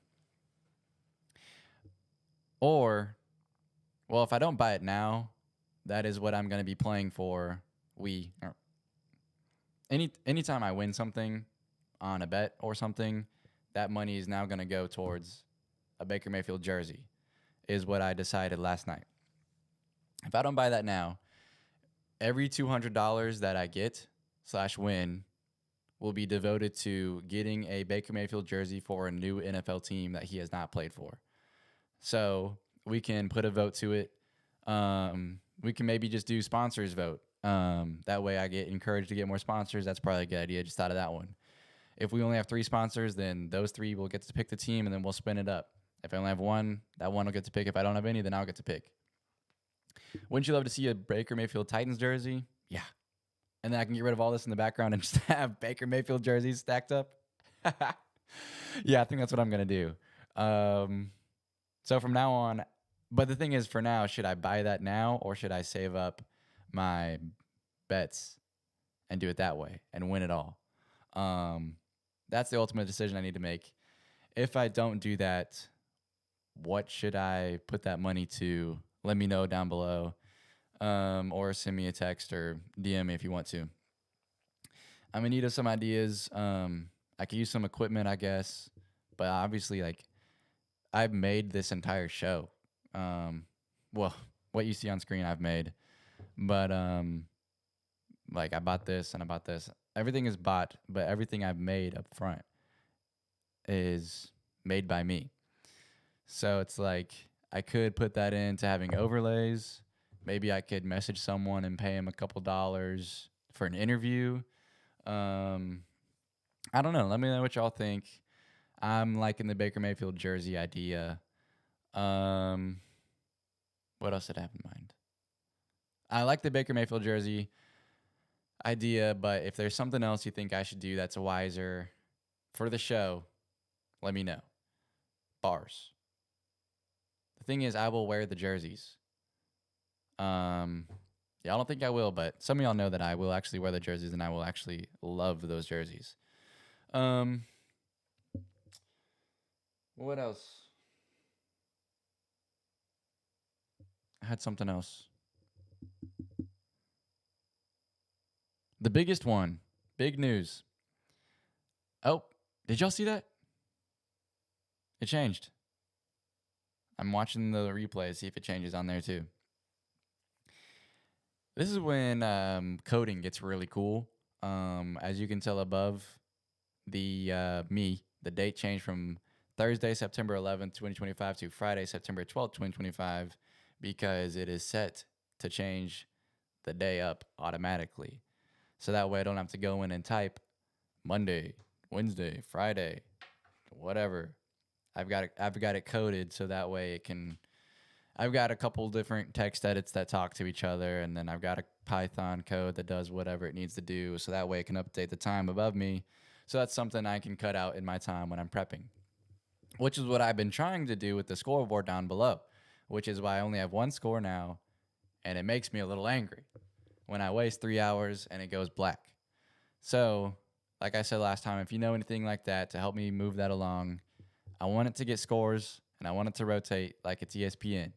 Speaker 1: Or, well, if I don't buy it now, that is what I'm going to be playing for. Anytime I win something on a bet or something, that money is now going to go towards a Baker Mayfield jersey, is what I decided last night. If I don't buy that now, every $200 that I get / win will be devoted to getting a Baker Mayfield jersey for a new NFL team that he has not played for. So we can put a vote to it. We can maybe just do sponsors vote. That way I get encouraged to get more sponsors. That's probably a good idea. Just thought of that one. If we only have 3 sponsors, then those 3 will get to pick the team, and then we'll spin it up. If I only have 1, that 1 will get to pick. If I don't have any, then I'll get to pick. Wouldn't you love to see a Baker Mayfield Titans jersey? Yeah. And then I can get rid of all this in the background and just have Baker Mayfield jerseys stacked up. Yeah, I think that's what I'm going to do. So from now on, but the thing is, for now, should I buy that now or should I save up my bets and do it that way and win it all? That's the ultimate decision I need to make. If I don't do that, what should I put that money to? Let me know down below, or send me a text or DM me if you want to. I'm in need of some ideas. I could use some equipment, I guess, but obviously, like, I've made this entire show. Well, what you see on screen, I've made, but like I bought this and I bought this. Everything is bought, but everything I've made up front is made by me. So it's like I could put that into having overlays. Maybe I could message someone and pay him a couple dollars for an interview. I don't know. Let me know what y'all think. I'm liking the Baker Mayfield jersey idea. What else did I have in mind? I like the Baker Mayfield jersey idea, but if there's something else you think I should do that's wiser for the show, let me know. Bars. The thing is, I will wear the jerseys. Yeah, I don't think I will, but some of y'all know that I will actually wear the jerseys and I will actually love those jerseys. What else? I had something else. The biggest one. Big news. Oh, did y'all see that? It changed. I'm watching the replay to see if it changes on there too. This is when coding gets really cool. As you can tell above, the date changed from Thursday, September 11th, 2025 to Friday, September 12th, 2025, because it is set to change the day up automatically. So that way I don't have to go in and type Monday, Wednesday, Friday, whatever. I've got it coded so that way it can. I've got a couple different text edits that talk to each other, and then I've got a Python code that does whatever it needs to do, so that way it can update the time above me. So that's something I can cut out in my time when I'm prepping, which is what I've been trying to do with the scoreboard down below, which is why I only have 1 score now, and it makes me a little angry when I waste 3 hours and it goes black. So, like I said last time, if you know anything like that to help me move that along, I want it to get scores, and I want it to rotate like it's ESPN.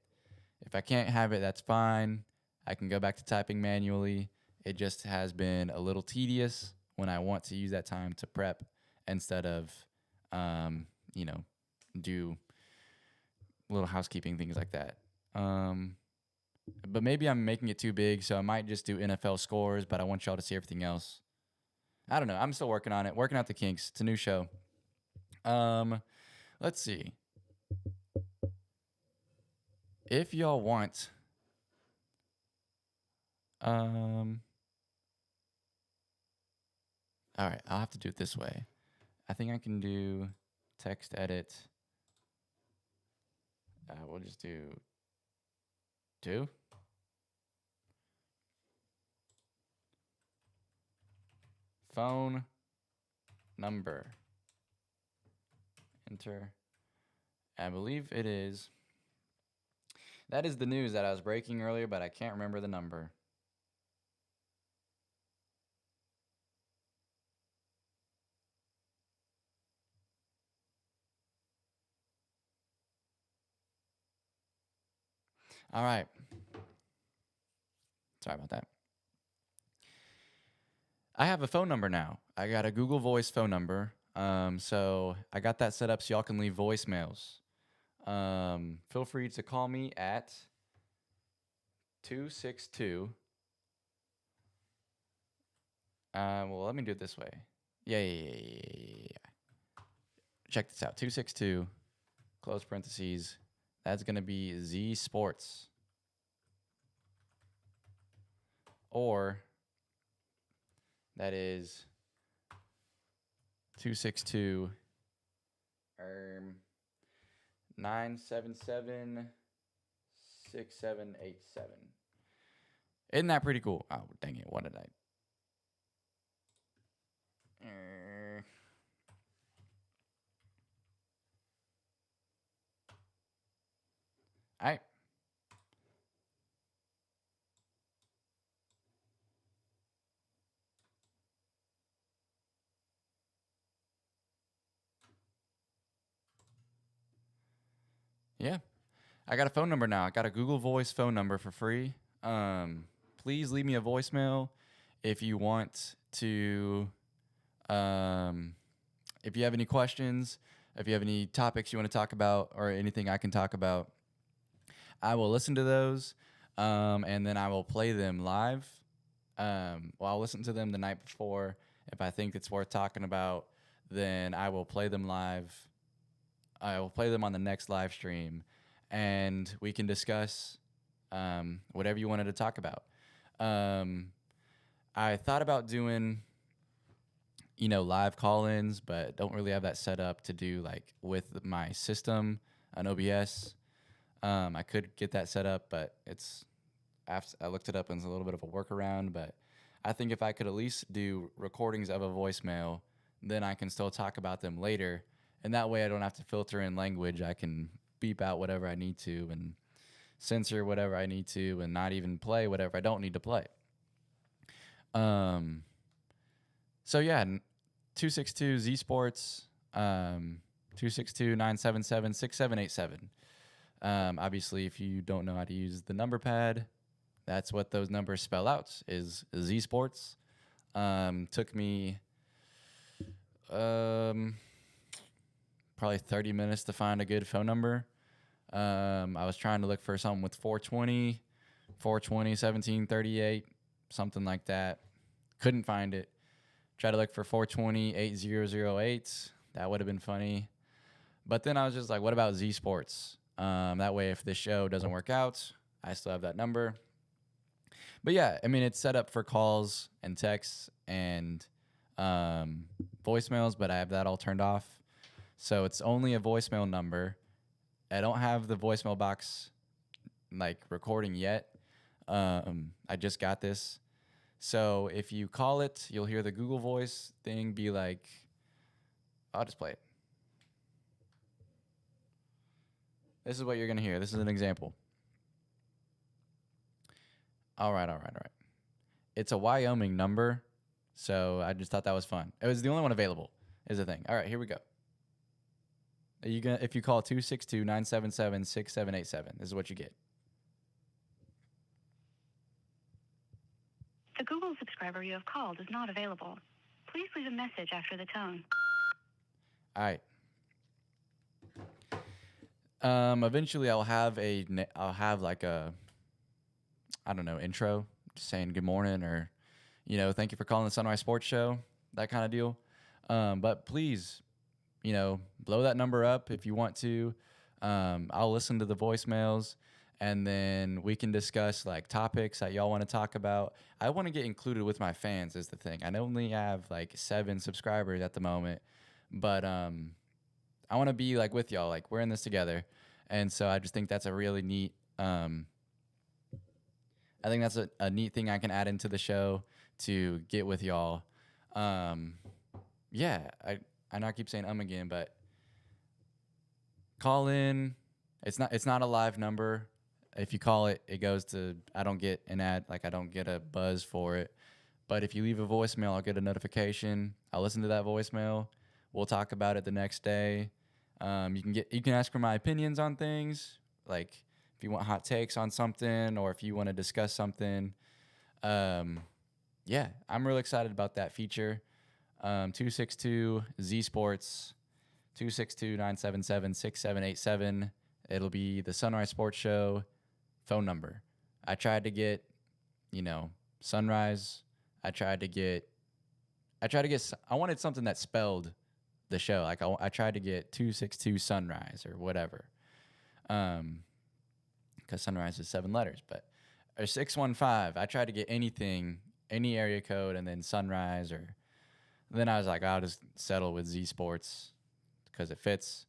Speaker 1: If I can't have it, that's fine. I can go back to typing manually. It just has been a little tedious when I want to use that time to prep instead of, um, you know, do little housekeeping things like that. Um, but maybe I'm making it too big, so I might just do NFL scores, but I want y'all to see everything else. I don't know. I'm still working on it, working out the kinks. It's a new show. Let's see. If y'all want, all right, I'll have to do it this way. I think I can do text edit. We'll just do 2. Phone number. Enter. I believe it is. That is the news that I was breaking earlier, but I can't remember the number. All right. Sorry about that. I have a phone number now. I got a Google Voice phone number. So I got that set up so y'all can leave voicemails. Feel free to call me at 262. Well, let me do it this way. Yeah. Check this out. 262, close parentheses. That's going to be Z Sports. Or that is 262 977 6787. Isn't that pretty cool? Oh, dang it. What did I? All right. Yeah. I got a phone number now. I got a Google Voice phone number for free. Please leave me a voicemail if you want to. If you have any questions, if you have any topics you want to talk about, or anything I can talk about, I will listen to those, and then I will play them live. I'll listen to them the night before. If I think it's worth talking about, then I will play them live. I will play them on the next live stream, and we can discuss whatever you wanted to talk about. I thought about doing, live call-ins, but don't really have that set up to do like with my system on OBS. I could get that set up, but I looked it up and it's a little bit of a workaround. But I think if I could at least do recordings of a voicemail, then I can still talk about them later. And that way I don't have to filter in language. I can beep out whatever I need to and censor whatever I need to and not even play whatever I don't need to play. So yeah, 262 Z Sports, 262 977 6787. Obviously, if you don't know how to use the number pad, that's what those numbers spell out, is Z Sports. Took me probably 30 minutes to find a good phone number. I was trying to look for something with 420, 1738, something like that. Couldn't find it. Tried to look for 420 8008. That would have been funny. But then I was just like, what about Z Sports? That way, if this show doesn't work out, I still have that number. But yeah, I mean, it's set up for calls and texts and voicemails, but I have that all turned off. So it's only a voicemail number. I don't have the voicemail box like recording yet. I just got this. So if you call it, you'll hear the Google Voice thing be like, I'll just play it. This is what you're going to hear. This is an example. All right. It's a Wyoming number, so I just thought that was fun. It was the only one available, is the thing. All right, here we go. If you call 262 977 6787, this is what you get.
Speaker 2: The Google subscriber you have called is not available. Please leave a message after the tone.
Speaker 1: All right. Eventually I'll have like a, I don't know, intro, just saying good morning or, thank you for calling the Sunrise Sports Show, that kind of deal. But please, blow that number up if you want to. I'll listen to the voicemails and then we can discuss like topics that y'all want to talk about. I want to get included with my fans is the thing. I only have like 7 subscribers at the moment, but I want to be like with y'all, like we're in this together. And so I just think that's a really neat, I think that's a neat thing I can add into the show to get with y'all. Yeah, I know I keep saying again, but call in. It's not a live number. If you call it, it goes to, I don't get an ad, like I don't get a buzz for it. But if you leave a voicemail, I'll get a notification. I'll listen to that voicemail. We'll talk about it the next day. You can ask for my opinions on things, like if you want hot takes on something or if you want to discuss something. Yeah, I'm really excited about that feature. 262 Z Sports, 262-977-6787. It'll be the Sunrise Sports Show phone number. I tried to get, Sunrise. I wanted something that spelled the show. Like I tried to get 262 Sunrise or whatever. Because Sunrise is 7 letters, but or 615. I tried to get anything, any area code, and then Sunrise, or then I was like, I'll just settle with Z Sports because it fits.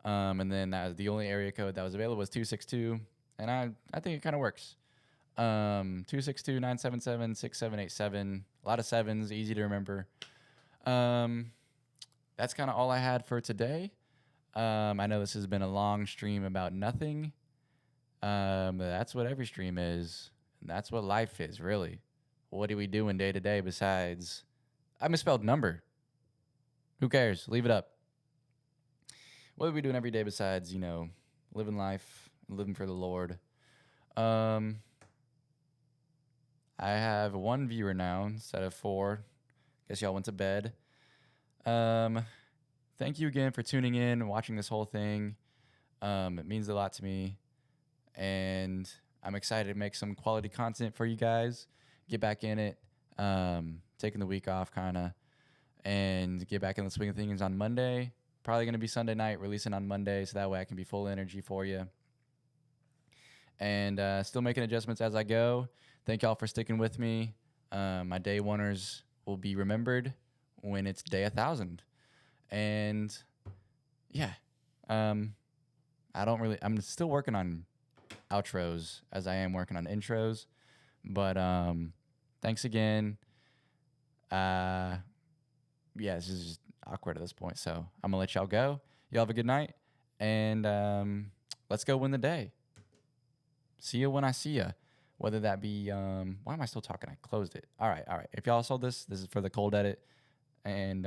Speaker 1: And then that was the only area code that was available was 262, and I think it kind of works. 262-977-6787. A lot of sevens, easy to remember. That's kind of all I had for today. I know this has been a long stream about nothing. That's what every stream is. And that's what life is, really. What are we doing day to day besides... I misspelled number. Who cares? Leave it up. What are we doing every day besides, living life, living for the Lord? I have 1 viewer now instead of 4. Guess y'all went to bed. Thank you again for tuning in and watching this whole thing. It means a lot to me. And I'm excited to make some quality content for you guys. Get back in it. Taking the week off, kind of. And get back in the swing of things on Monday. Probably going to be Sunday night, releasing on Monday, so that way I can be full energy for you. And still making adjustments as I go. Thank y'all for sticking with me. My day oneers will be remembered when it's day 1,000. And yeah, I'm still working on outros as I am working on intros. But thanks again. Yeah, this is just awkward at this point, so I'm gonna let y'all go. Y'all have a good night, and let's go win the day. See you when I see ya. Whether that be why am I still talking? I closed it. All right. If y'all saw this is for the cold edit, and